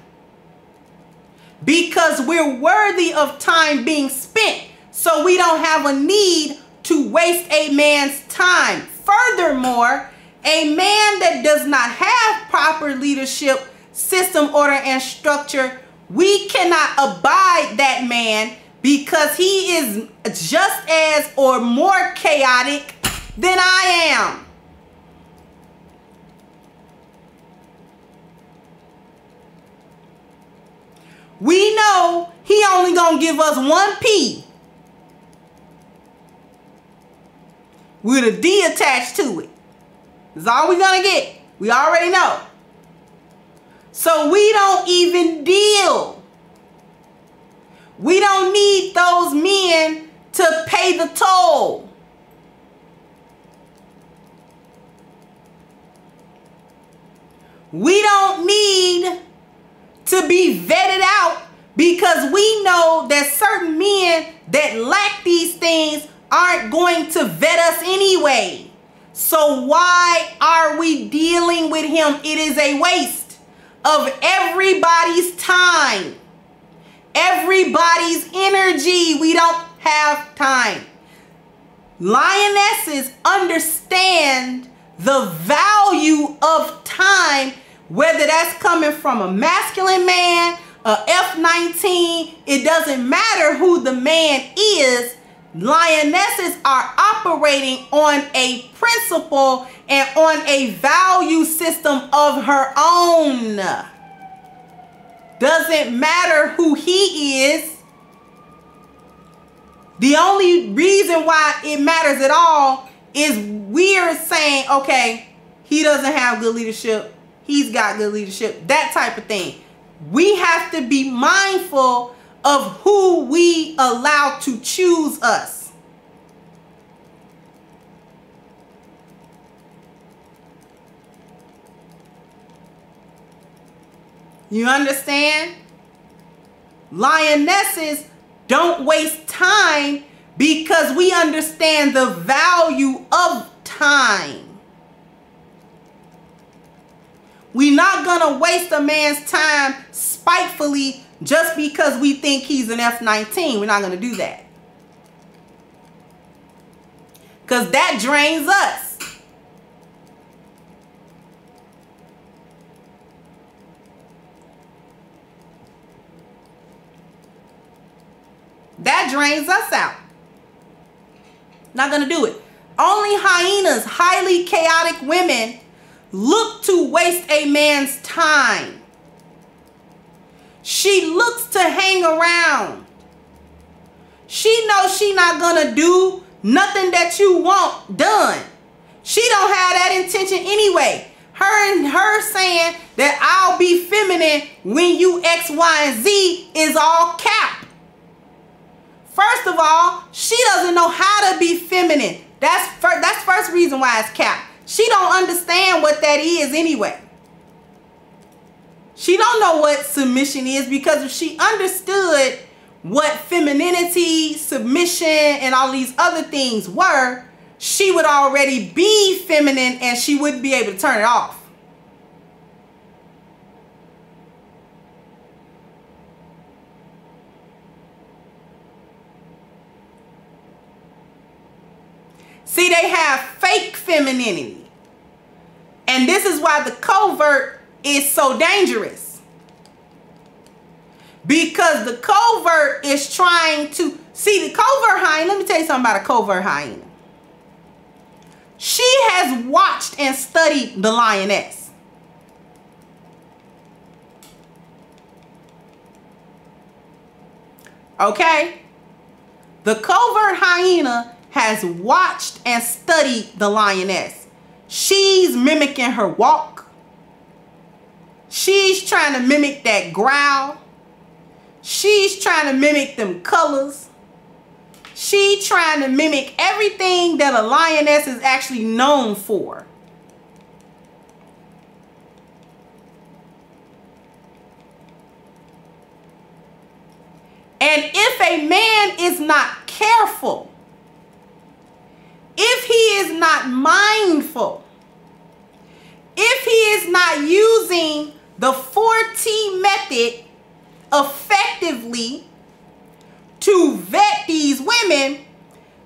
because we're worthy of time being spent. So we don't have a need to waste a man's time. Furthermore, a man that does not have proper leadership, system, order, and structure, we cannot abide that man because he is just as or more chaotic than I am. We know he only gonna give us one P. with a D attached to it. That's all we're gonna get. We already know. So we don't even deal. We don't need those men to pay the toll. We don't need to be vetted out because we know that certain men that lack these things aren't going to vet us anyway. So why are we dealing with him? It is a waste of everybody's time, everybody's energy. We don't have time. Lionesses understand the value of time, whether that's coming from a masculine man, a F-19, it doesn't matter who the man is. Lionesses are operating on a principle and on a value system of her own. Doesn't matter who he is. The only reason why it matters at all is we're saying, okay, he doesn't have good leadership. He's got good leadership, that type of thing. We have to be mindful of who we allow to choose us. You understand? Lionesses don't waste time because we understand the value of time. We're not gonna waste a man's time spitefully just because we think he's an F-19. We're not gonna do that. Because that drains us. That drains us out. Not gonna do it. Only hyenas, highly chaotic women, look to waste a man's time. She looks to hang around. She knows she not gonna do nothing that you want done. She don't have that intention anyway. Her saying that I'll be feminine when you X, Y, and Z is all cap. First of all, she doesn't know how to be feminine. That's first reason why it's cap. She don't understand what that is anyway. She don't know what submission is, because if she understood what femininity, submission, and all these other things were, she would already be feminine and she wouldn't be able to turn it off. See, they have fake femininity. And this is why the covert is so dangerous. Because the covert is trying to... See, the covert hyena, let me tell you something about a covert hyena. She has watched and studied the lioness. Okay? The covert hyena has watched and studied the lioness. She's mimicking her walk. She's trying to mimic that growl. She's trying to mimic them colors. She's trying to mimic everything that a lioness is actually known for. And if a man is not careful, if he is not mindful, if he is not using the 4T method effectively to vet these women,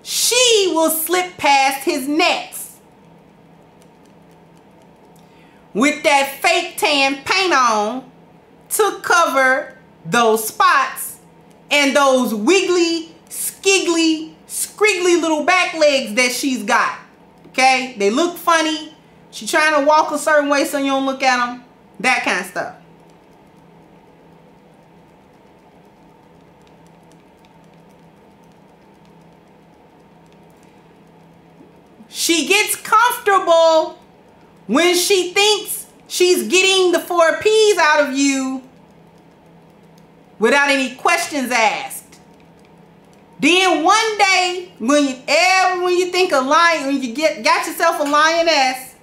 she will slip past his nets with that fake tan paint on to cover those spots and those wiggly, skiggly, scriggly little back legs that she's got. Okay, they look funny. She's trying to walk a certain way so you don't look at them. That kind of stuff. She gets comfortable when she thinks she's getting the 4 P's out of you without any questions asked. Then one day, when you think a lion, when you got yourself a lioness,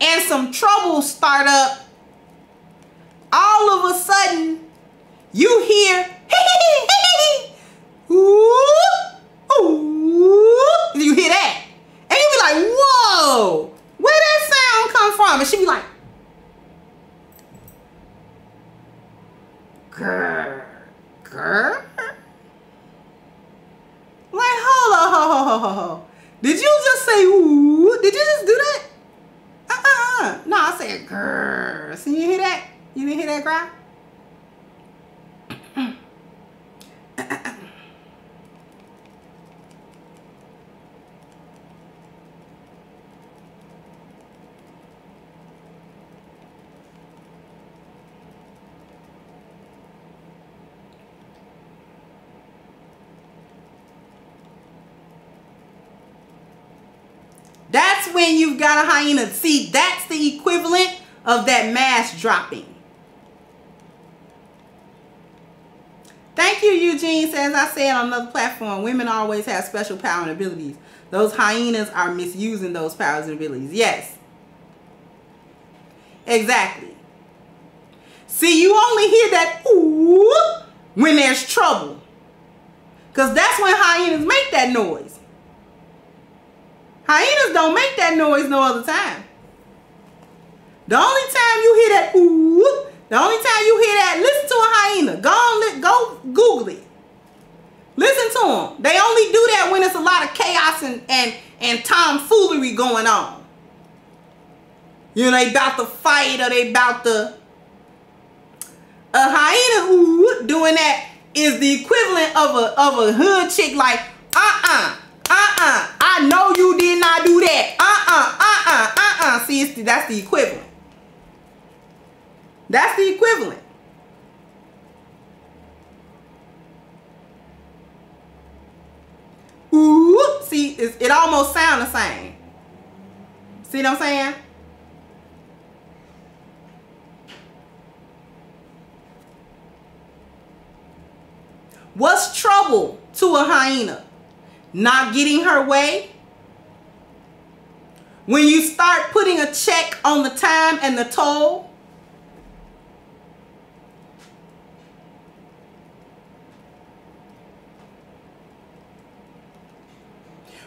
and some troubles start up, all of a sudden you hear ooh, ooh. You hear that, and you be like, whoa, where that sound come from? And she be like, grr, grr. Like, hold on. Did you just say ooh? Did you just do that? No, I said grr. See, you hear that? You didn't hear that cry? That's when you've got a hyena. See, that's the equivalent of that mask dropping. Thank you, Eugene. As I said on another platform, women always have special power and abilities. Those hyenas are misusing those powers and abilities. Yes. Exactly. See, you only hear that ooh when there's trouble. Because that's when hyenas make that noise. Hyenas don't make that noise no other time. The only time you hear that ooh, the only time you hear that, listen to a hyena. Go Google it. Listen to them. They only do that when it's a lot of chaos and tomfoolery going on. You know, they about to fight or they about to... A hyena ooh doing that is the equivalent of a hood chick like, I know you did not do that. See, that's the equivalent. That's the equivalent. Ooh, see, it almost sounds the same. See what I'm saying? What's trouble to a hyena? Not getting her way. When you start putting a check on the time and the toll.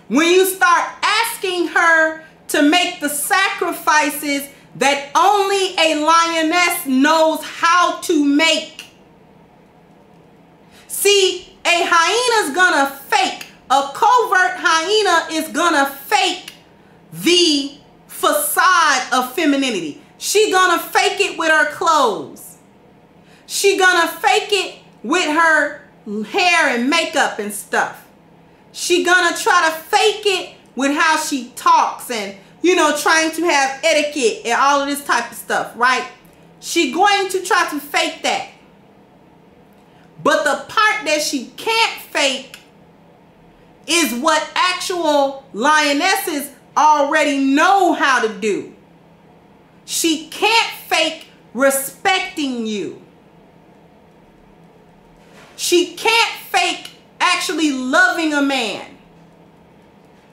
When you start asking her to make the sacrifices that only a lioness knows how to make. See, a hyena's gonna fake. A covert hyena is gonna fake the facade of femininity. She gonna fake it with her clothes. She gonna fake it with her hair and makeup and stuff. She gonna try to fake it with how she talks and, you know, trying to have etiquette and all of this type of stuff, right? She going to try to fake that. But the part that she can't fake is what actual lionesses already know how to do. She can't fake respecting you. She can't fake actually loving a man.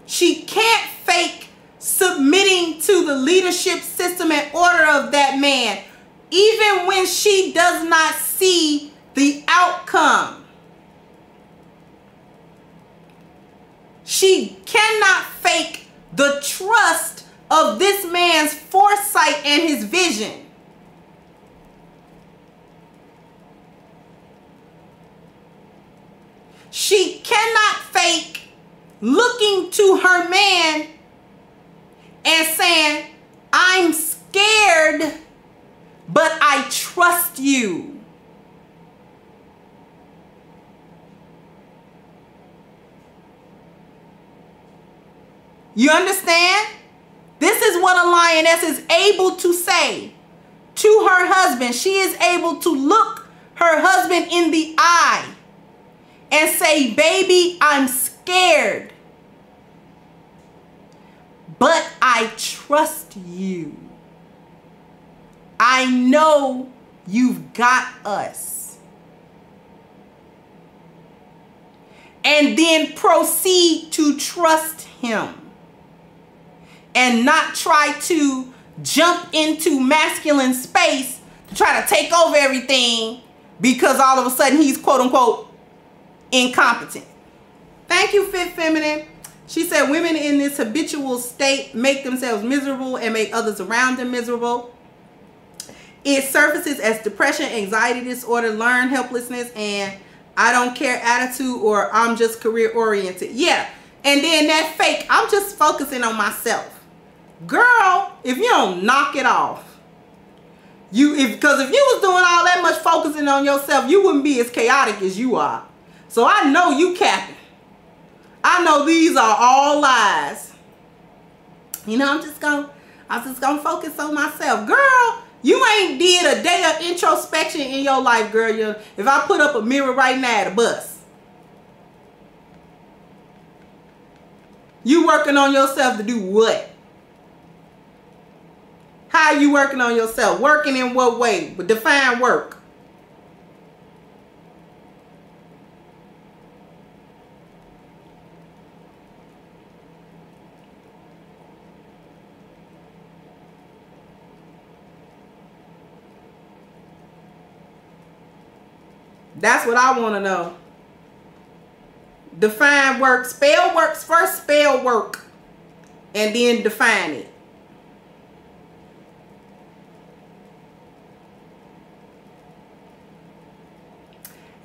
She can't fake submitting to the leadership system and order of that man, even when she does not see the outcome. She cannot fake the trust of this man's foresight and his vision. She cannot fake looking to her man and saying, I'm scared, but I trust you. You understand? This is what a lioness is able to say to her husband. She is able to look her husband in the eye and say, baby, I'm scared. but I trust you. I know you've got us. And then proceed to trust him and not try to jump into masculine space to try to take over everything because all of a sudden he's quote unquote incompetent. Thank you, Fit Feminine. She said women in this habitual state make themselves miserable and make others around them miserable. It surfaces as depression, anxiety disorder, learned helplessness, and I don't care attitude, or I'm just career oriented. Yeah. And then that fake, I'm just focusing on myself. Girl, if you don't knock it off, because if you was doing all that much focusing on yourself, you wouldn't be as chaotic as you are. So I know you capping. I know these are all lies. You know, I'm just gonna focus on myself. Girl, you ain't did a day of introspection in your life, girl. If I put up a mirror right now at a bus, you working on yourself to do what? How you working on yourself? Working in what way? But define work. That's what I want to know. Define work. Spell works first. Spell work. And then define it.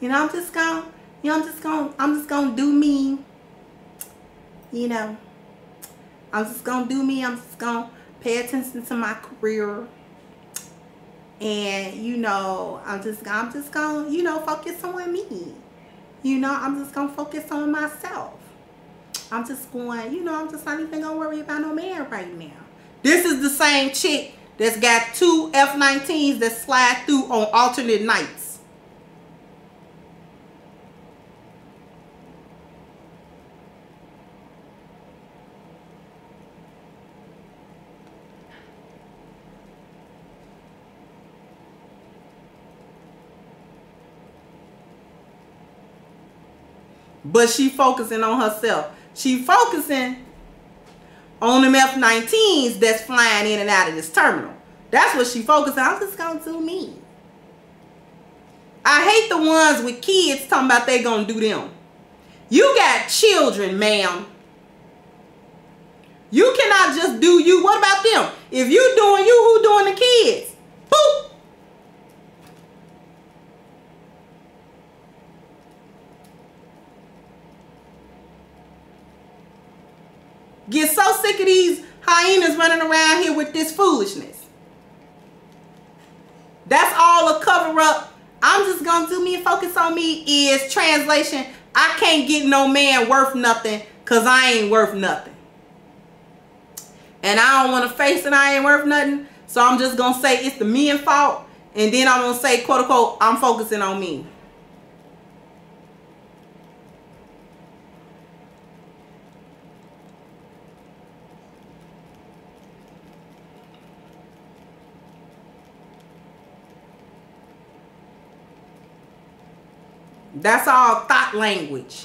You know, I'm just gonna do me. You know, I'm just gonna do me. I'm just gonna pay attention to my career. And, you know, I'm just gonna, you know, focus on me. You know, I'm just gonna focus on myself. I'm just going, you know, I'm just not even gonna worry about no man right now. This is the same chick that's got 2 F-19s that slide through on alternate nights. But she focusing on herself. She focusing on them F-19s that's flying in and out of this terminal. That's what she focusing on. I'm just going to do me. I hate the ones with kids talking about they going to do them. You got children, ma'am. You cannot just do you. What about them? If you doing you, who doing the kids? Boop. Get so sick of these hyenas running around here with this foolishness. That's all a cover up. I'm just gonna do me and focus on me is translation. I can't get no man worth nothing because I ain't worth nothing. And I don't want to face it, I ain't worth nothing. So I'm just gonna say it's the men fault. And then I'm gonna say, quote unquote, I'm focusing on me. That's all thought language.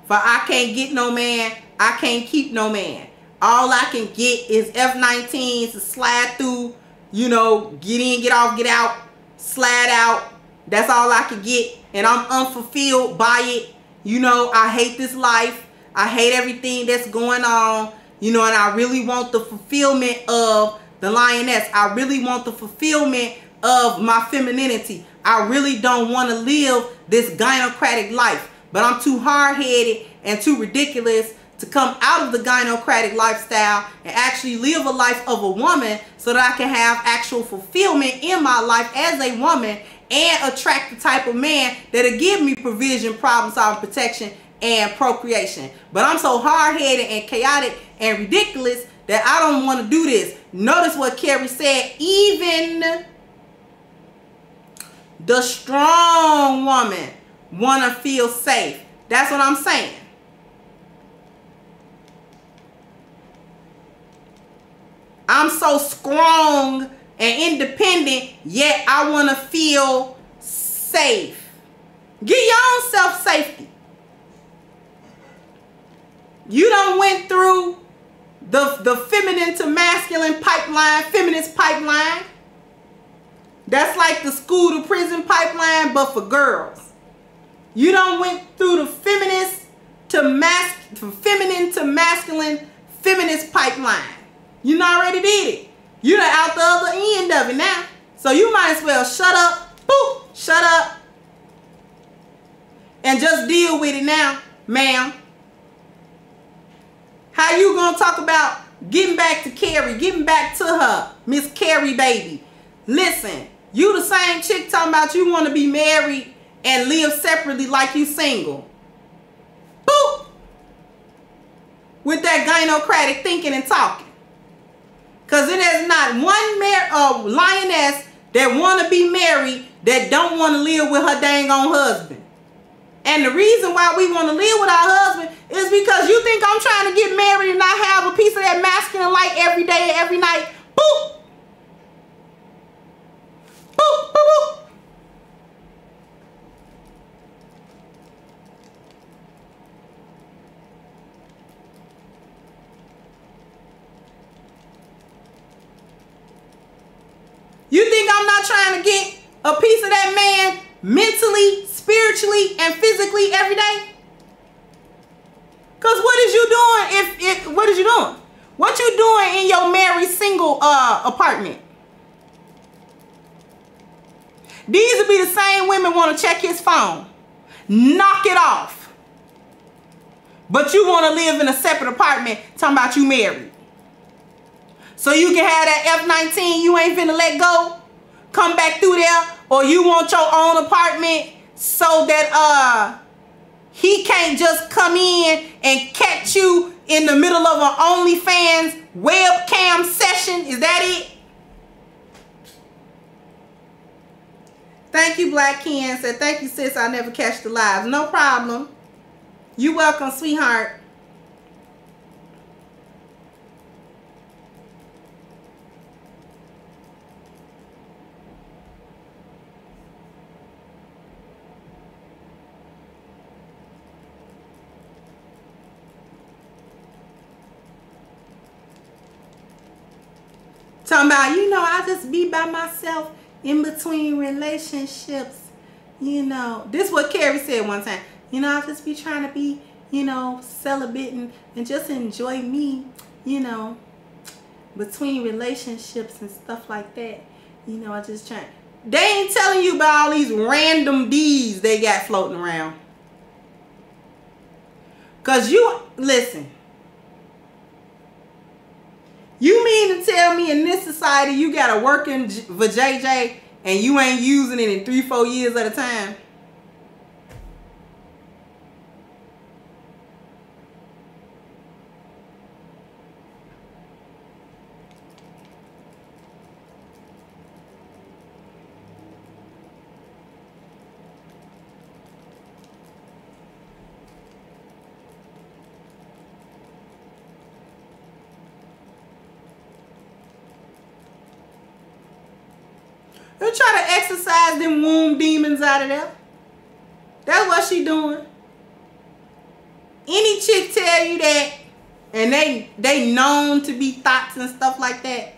For I can't get no man, I can't keep no man. All I can get is F-19s to slide through, you know, get in, get off, get out, slide out. That's all I can get. And I'm unfulfilled by it. You know, I hate this life. I hate everything that's going on. You know, and I really want the fulfillment of the lioness. I really want the fulfillment of my femininity. I really don't want to live this gynocratic life, but I'm too hard-headed and too ridiculous to come out of the gynocratic lifestyle and actually live a life of a woman so that I can have actual fulfillment in my life as a woman and attract the type of man that'll give me provision, problem solving, protection, and procreation. But I'm so hard-headed and chaotic and ridiculous that I don't want to do this. Notice what Cary said, even the strong woman want to feel safe. That's what I'm saying. I'm so strong and independent, yet I want to feel safe. Get your own self-safety. You done went through the feminine to masculine pipeline, feminist pipeline. That's like the school to prison pipeline, but for girls. You done went through the feminist to feminine to masculine feminist pipeline. You done already did it. You done out the other end of it now. So you might as well shut up, boop, shut up, and just deal with it now, ma'am. How you gonna talk about getting back to Cary, getting back to her, Miss Cary baby? Listen, you the same chick talking about you want to be married and live separately like you single. Boop! With that gynocratic thinking and talking. Because it is not one lioness that want to be married that don't want to live with her dang on husband. And the reason why we want to live with our husband is because you think I'm trying to get married and not have a piece of that masculine light every day, every night. Boop! Boop, boop, boop. You think I'm not trying to get a piece of that man mentally, spiritually, and physically every day? Because what is you doing what is you doing? What you doing in your married single apartment? These will be the same women want to check his phone. Knock it off. But you want to live in a separate apartment talking about you married. So you can have that F-19 you ain't finna let go. Come back through there. Or you want your own apartment so that he can't just come in and catch you in the middle of an OnlyFans webcam session. Is that it? Thank you, Black Ken. Said, thank you, sis. I never catch the lives. No problem. You welcome, sweetheart. Talking about, you know, I just be by myself in between relationships. You know, this is what Cary said one time. You know, I just be trying to be, you know, celibate and just enjoy me, you know, between relationships and stuff like that. You know, I just try. They ain't telling you about all these random D's they got floating around. Because you, listen. You mean to tell me in this society you got a working vajayjay and you ain't using it in 3-4 years at a time? They're trying to exorcise them womb demons out of there. That's what she doing. Any chick tell you that, and they known to be thoughts and stuff like that,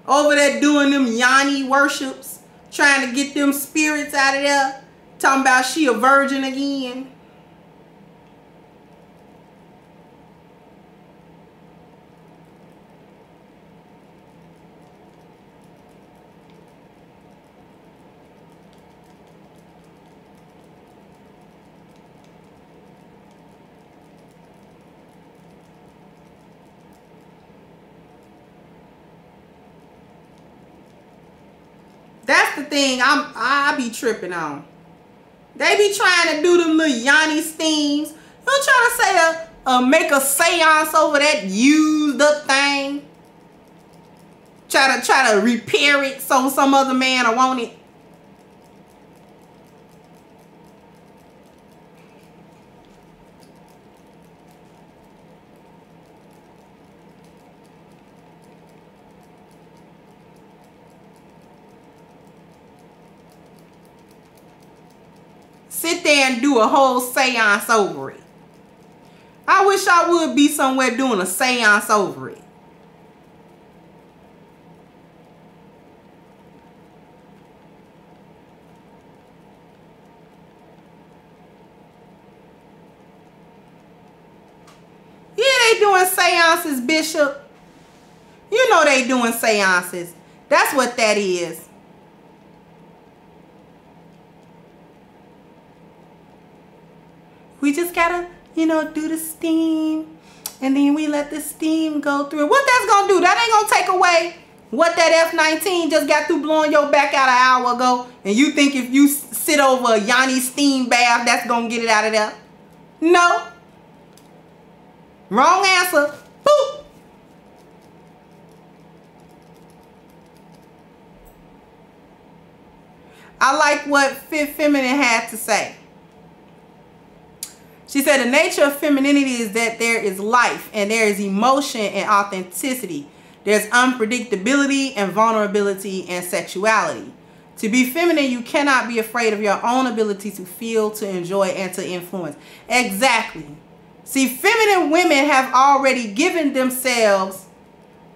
over there doing them yanni worships, trying to get them spirits out of there, talking about she a virgin again. That's the thing I be tripping on. They be trying to do them little yanni steams. Don't try to say make a seance over that used up thing. Try to repair it so some other man will want it. sit there and do a whole seance over it. I wish I would be somewhere doing a seance over it. Yeah, they doing seances, Bishop. You know they doing seances. That's what that is. We just gotta, you know, do the steam. And then we let the steam go through. What that's gonna do? That ain't gonna take away what that F-19 just got through blowing your back out an hour ago. And you think if you sit over a Yanni steam bath, that's gonna get it out of there? No. Wrong answer. Boop. I like what Fifth Feminine had to say. She said the nature of femininity is that there is life and there is emotion and authenticity. There's unpredictability and vulnerability and sexuality. To be feminine, you cannot be afraid of your own ability to feel, to enjoy, and to influence. Exactly. See, feminine women have already given themselves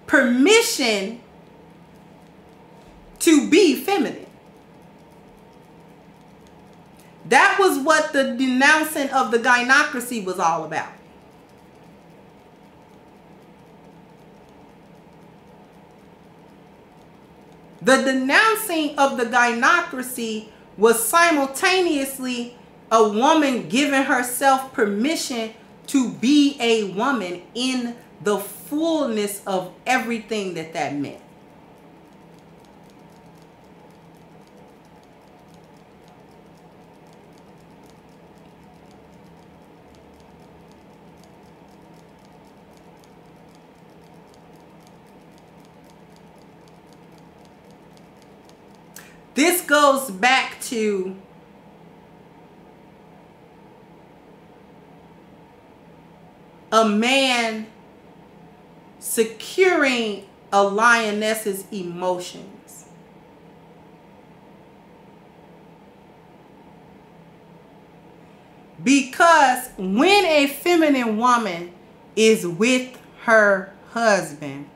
permission to be feminine. That was what the denouncing of the gynocracy was all about. The denouncing of the gynocracy was simultaneously a woman giving herself permission to be a woman in the fullness of everything that that meant. This goes back to a man securing a lioness's emotions. Because when a feminine woman is with her husband,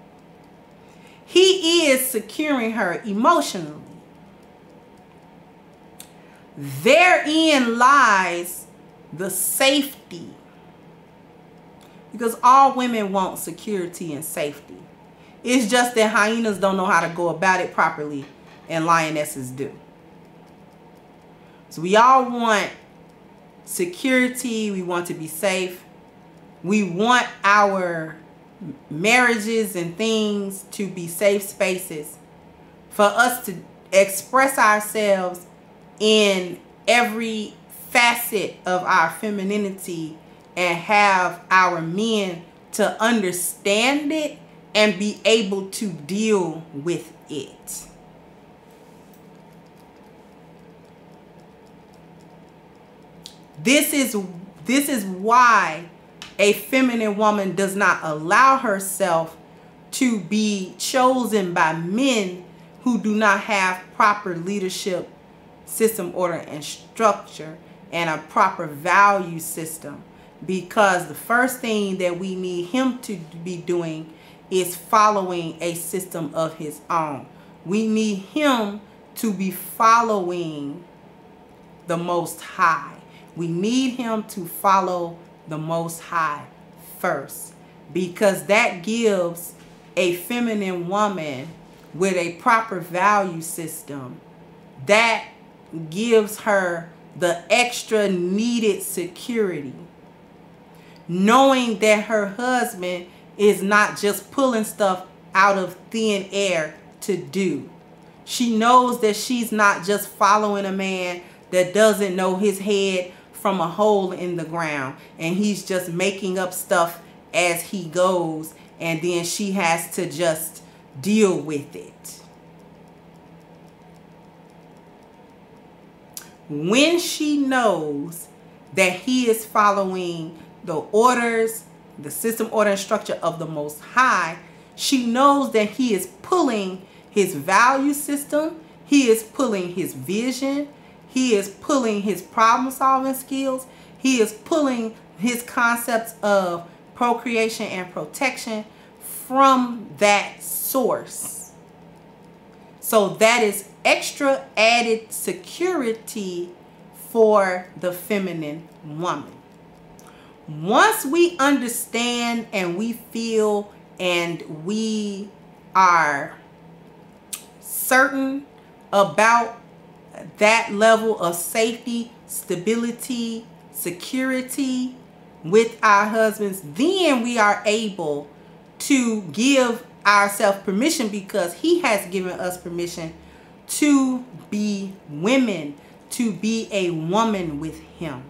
he is securing her emotionally. Therein lies the safety. Because all women want security and safety. It's just that hyenas don't know how to go about it properly and lionesses do. So we all want security. We want to be safe. We want our marriages and things to be safe spaces for us to express ourselves in every facet of our femininity and have our men to understand it and be able to deal with it. This is why a feminine woman does not allow herself to be chosen by men who do not have proper leadership, system, order, and structure, and a proper value system. Because the first thing that we need him to be doing is following a system of his own. We need him to be following the Most High. We need him to follow the Most High first, because that gives a feminine woman with a proper value system, that gives her the extra needed security, knowing that her husband is not just pulling stuff out of thin air to do. She knows that she's not just following a man that doesn't know his head from a hole in the ground, and he's just making up stuff as he goes, and then she has to just deal with it. When she knows that he is following the orders, the system, order, and structure of the Most High, she knows that he is pulling his value system, he is pulling his vision, He is pulling his problem solving skills. He is pulling his concepts of procreation and protection from that source. So that is extra added security for the feminine woman. Once we understand and we feel and we are certain about that level of safety, stability, security with our husbands, then we are able to give ourselves permission, because he has given us permission to be women, to be a woman with him.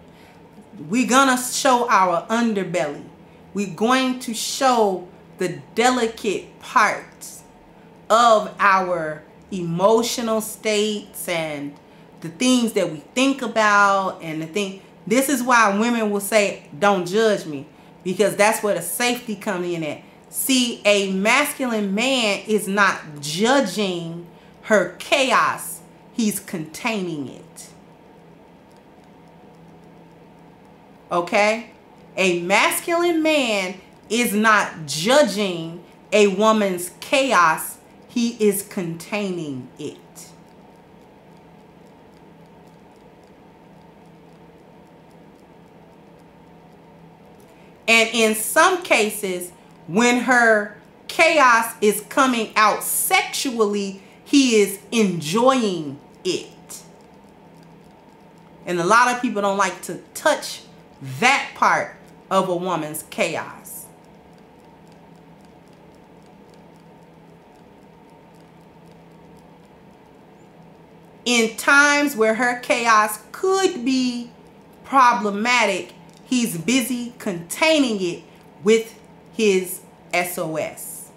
We're gonna show our underbelly. We're going to show the delicate parts of our emotional states and the things that we think about and the thing. This is why women will say, don't judge me, because that's where the safety comes in at. See, a masculine man is not judging her chaos. He's containing it. Okay? A masculine man is not judging a woman's chaos. He is containing it. And in some cases, when her chaos is coming out sexually, he is enjoying it. And a lot of people don't like to touch that part of a woman's chaos. In times where her chaos could be problematic, he's busy containing it with his SOS.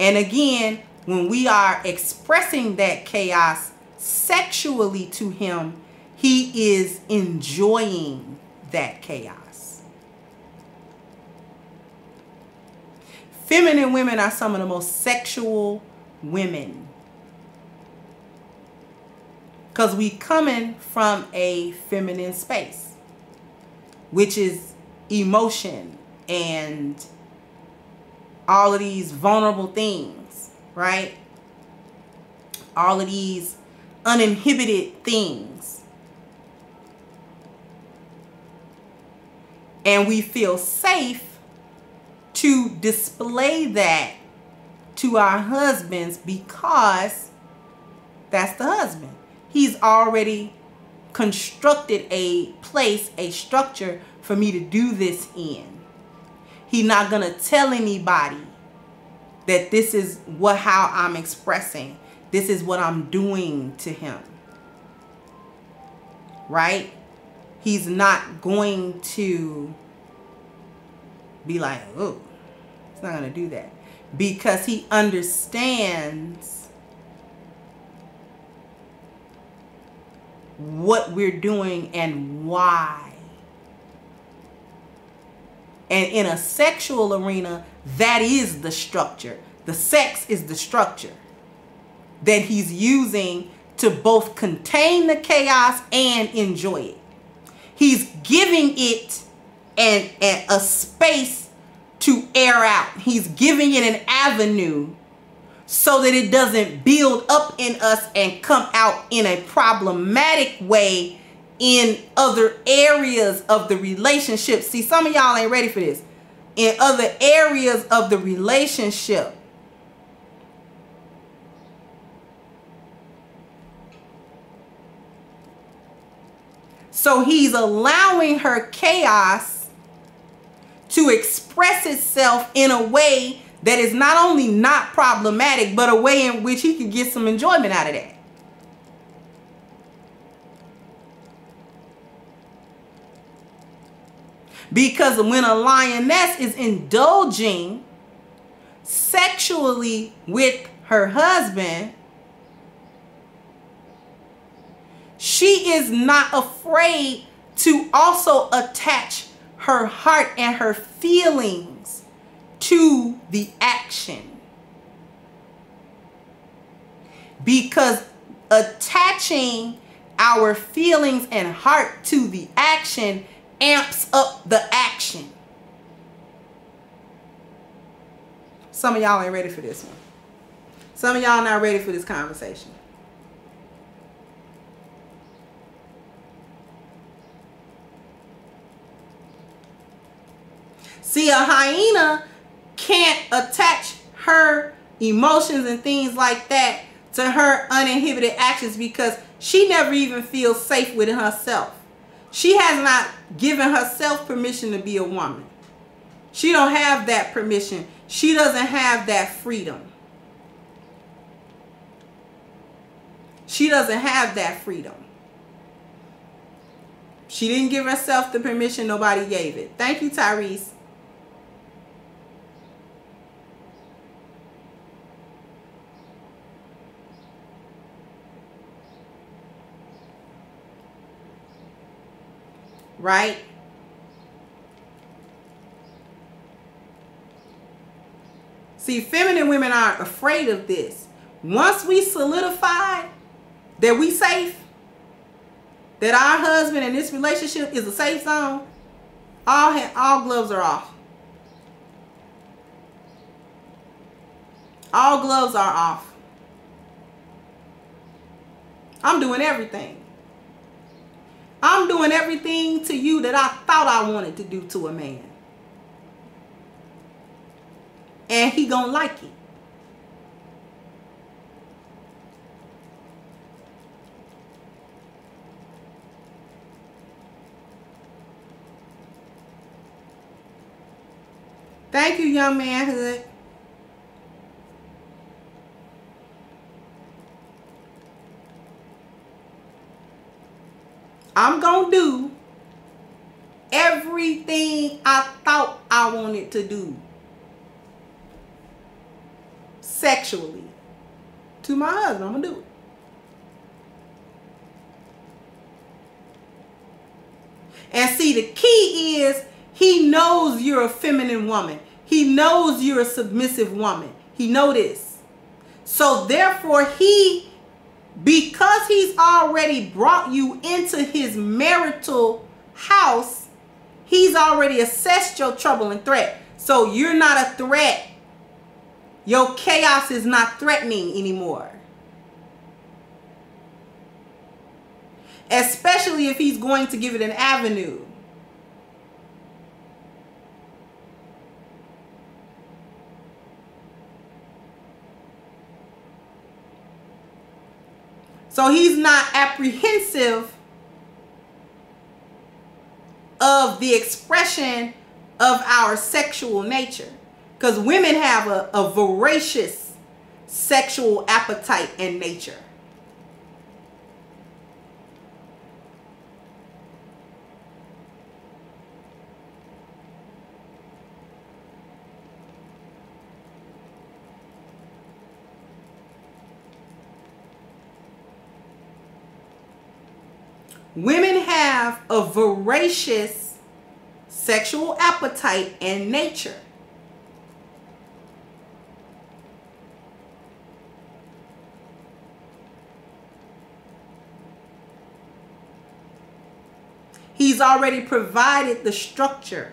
And again, when we are expressing that chaos sexually to him, he is enjoying that chaos. Feminine women are some of the most sexual women, because we coming from a feminine space, which is emotion and all of these vulnerable things, right? All of these uninhibited things. And we feel safe to display that to our husbands, because that's the husband. He's already constructed a place, a structure for me to do this in. He's not gonna tell anybody that this is how I'm expressing. This is what I'm doing to him. Right? He's not going to be like, oh, he's not gonna do that, because he understands what we're doing and why. And in a sexual arena, that is the structure. The sex is the structure that he's using to both contain the chaos and enjoy it. He's giving it a space to air out. He's giving it an avenue so that it doesn't build up in us and come out in a problematic way in other areas of the relationship. See, some of y'all ain't ready for this. In other areas of the relationship. So he's allowing her chaos to express itself in a way that is not only not problematic, but a way in which he could get some enjoyment out of that. Because when a lioness is indulging sexually with her husband, she is not afraid to also attach her heart and her feelings to the action. because attaching our feelings and heart to the action amps up the action. Some of y'all ain't ready for this one. Some of y'all not ready for this conversation. See, a hyena can't attach her emotions and things like that to her uninhibited actions because she never even feels safe within herself. She has not given herself permission to be a woman. She don't have that permission. She doesn't have that freedom. She doesn't have that freedom. She didn't give herself the permission. Nobody gave it. Thank you, Tyrese. Right? See, feminine women aren't afraid of this. Once we solidify that we safe, that our husband in this relationship is a safe zone, all gloves are off. All gloves are off. I'm doing everything. I'm doing everything to you that I thought I wanted to do to a man. And he gonna like it. Thank you, young manhood. I'm gonna do everything I thought I wanted to do sexually to my husband. I'm gonna do it. And see, the key is he knows you're a feminine woman. He knows you're a submissive woman. He knows this. So therefore, because he's already brought you into his marital house, he's already assessed your trouble and threat. So you're not a threat. Your chaos is not threatening anymore. Especially if he's going to give it an avenue. So he's not apprehensive of the expression of our sexual nature. Because women have a voracious sexual appetite and nature. Women have a voracious sexual appetite and nature. He's already provided the structure.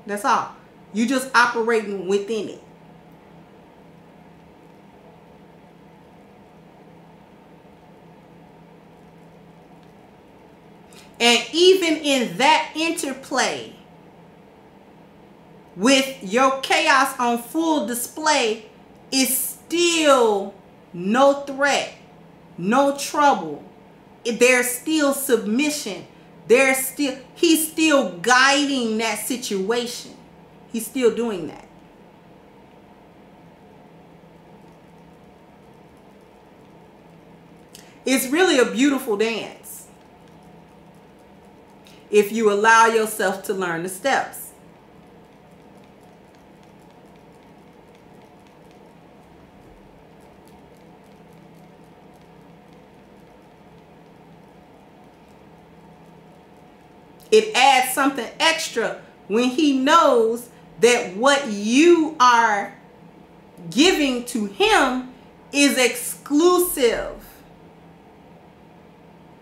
That's all. You just operating within it. And even in that interplay, with your chaos on full display, is still no threat, no trouble. There's still submission. He's still guiding that situation. He's still doing that. It's really a beautiful dance if you allow yourself to learn the steps. It adds something extra when he knows that what you are giving to him is exclusive.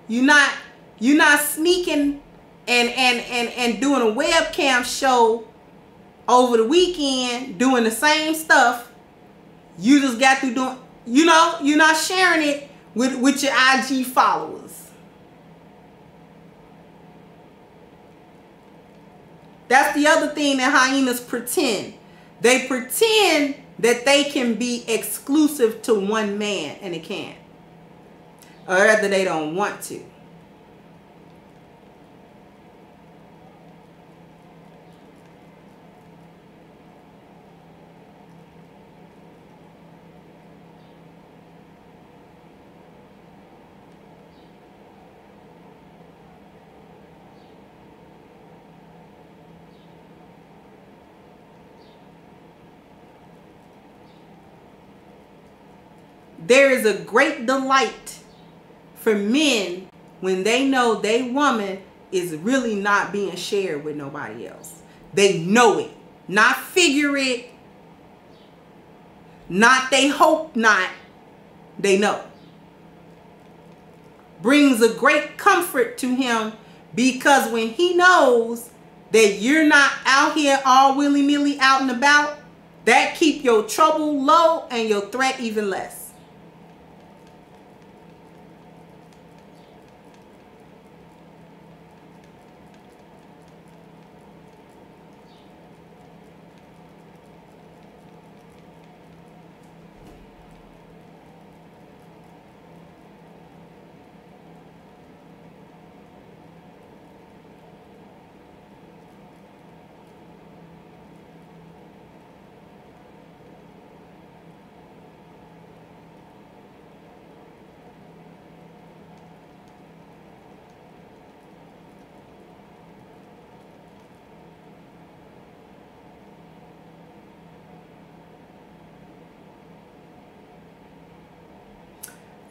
You're not sneaking and doing a webcam show over the weekend doing the same stuff you just got through doing. You're not sharing it with your IG followers. That's the other thing that hyenas pretend. They pretend that they can be exclusive to one man, and they can't. Or rather, they don't want to. There is a great delight for men when they know they woman is really not being shared with nobody else. They know it. Not figure it. Not they hope not. They know. Brings a great comfort to him, because when he knows that you're not out here all willy-nilly out and about, that keep your trouble low and your threat even less.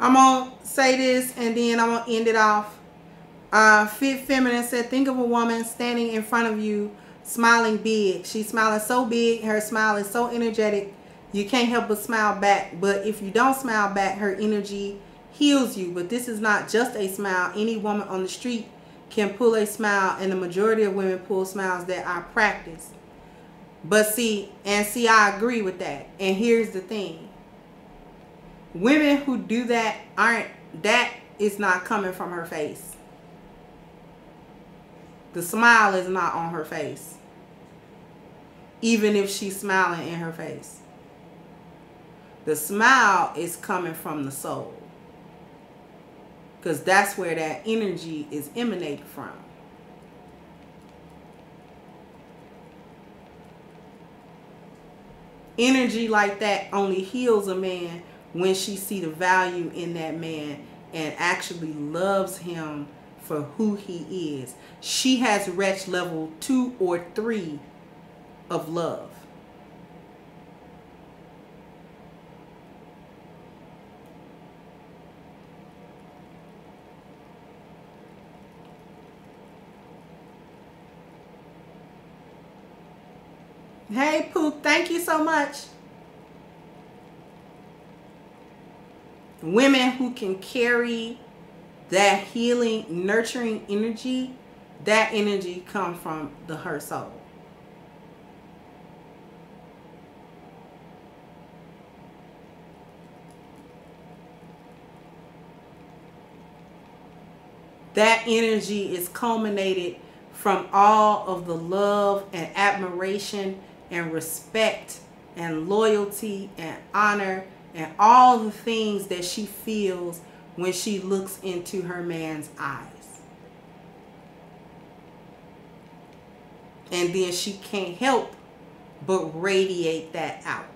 I'm going to say this and then I'm going to end it off. Fit Feminine said, think of a woman standing in front of you smiling big. She's smiling so big. Her smile is so energetic. You can't help but smile back. But if you don't smile back, her energy heals you. But this is not just a smile. Any woman on the street can pull a smile, and the majority of women pull smiles that are practiced. But see, I agree with that. And here's the thing. Women who do that that is not coming from her face. The smile is not on her face. Even if she's smiling in her face. The smile is coming from the soul. Because that's where that energy is emanated from. Energy like that only heals a man when she see the value in that man and actually loves him for who he is. She has reached level 2 or 3 of love. Hey, Poop, thank you so much. Women who can carry that healing, nurturing energy, that energy comes from her soul. That energy is culminated from all of the love and admiration and respect and loyalty and honor and all the things that she feels when she looks into her man's eyes. And then she can't help but radiate that out.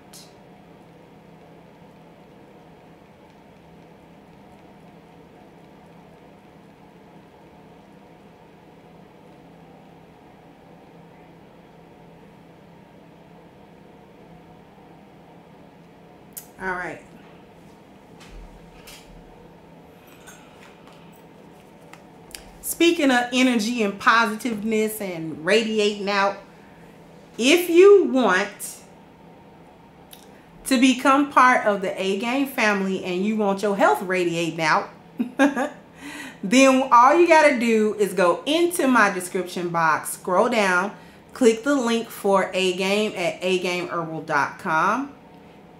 All right. Speaking of energy and positiveness and radiating out, if you want To become part of the A Game family and you want your health radiating out, then all you got to do is go into my description box, scroll down, click the link for A Game at agameherbal.com,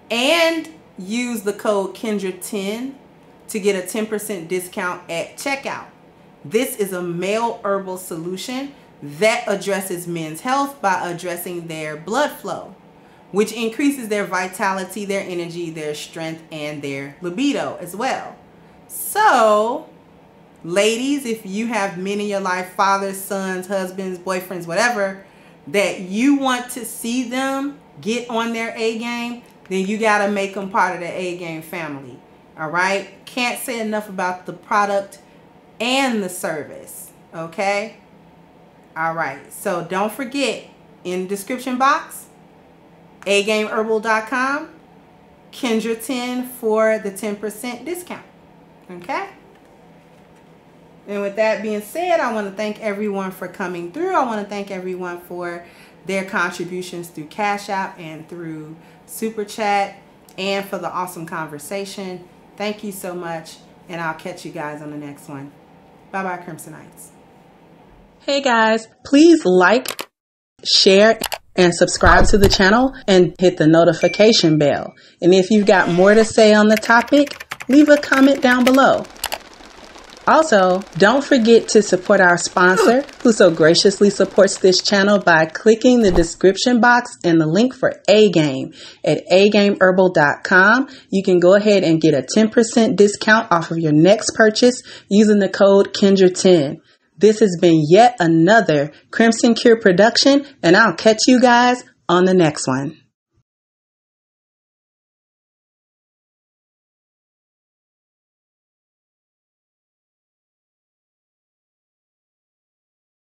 and use the code Kendra10 to get a 10% discount at checkout. This is a male herbal solution that addresses men's health by addressing their blood flow, which increases their vitality, their energy, their strength, and their libido as well. So, ladies, if you have men in your life, fathers, sons, husbands, boyfriends, whatever, that you want to see them get on their A game, then you got to make them part of the A Game family. All right? Can't say enough about the product and the service. Okay? All right. So don't forget, in the description box, agameherbal.com, Kendra10 for the 10% discount. Okay? And with that being said, I want to thank everyone for coming through. I want to thank everyone for their contributions through Cash App and through Super Chat, and for the awesome conversation. Thank you so much, and I'll catch you guys on the next one. Bye-bye, Crimsonites. Hey guys, please like, share, and subscribe to the channel and hit the notification bell. And if you've got more to say on the topic, leave a comment down below. Also, don't forget to support our sponsor, who so graciously supports this channel by clicking the description box and the link for A Game at agameherbal.com. You can go ahead and get a 10% discount off of your next purchase using the code Kendra10. This has been yet another Crimson Cure production, and I'll catch you guys on the next one.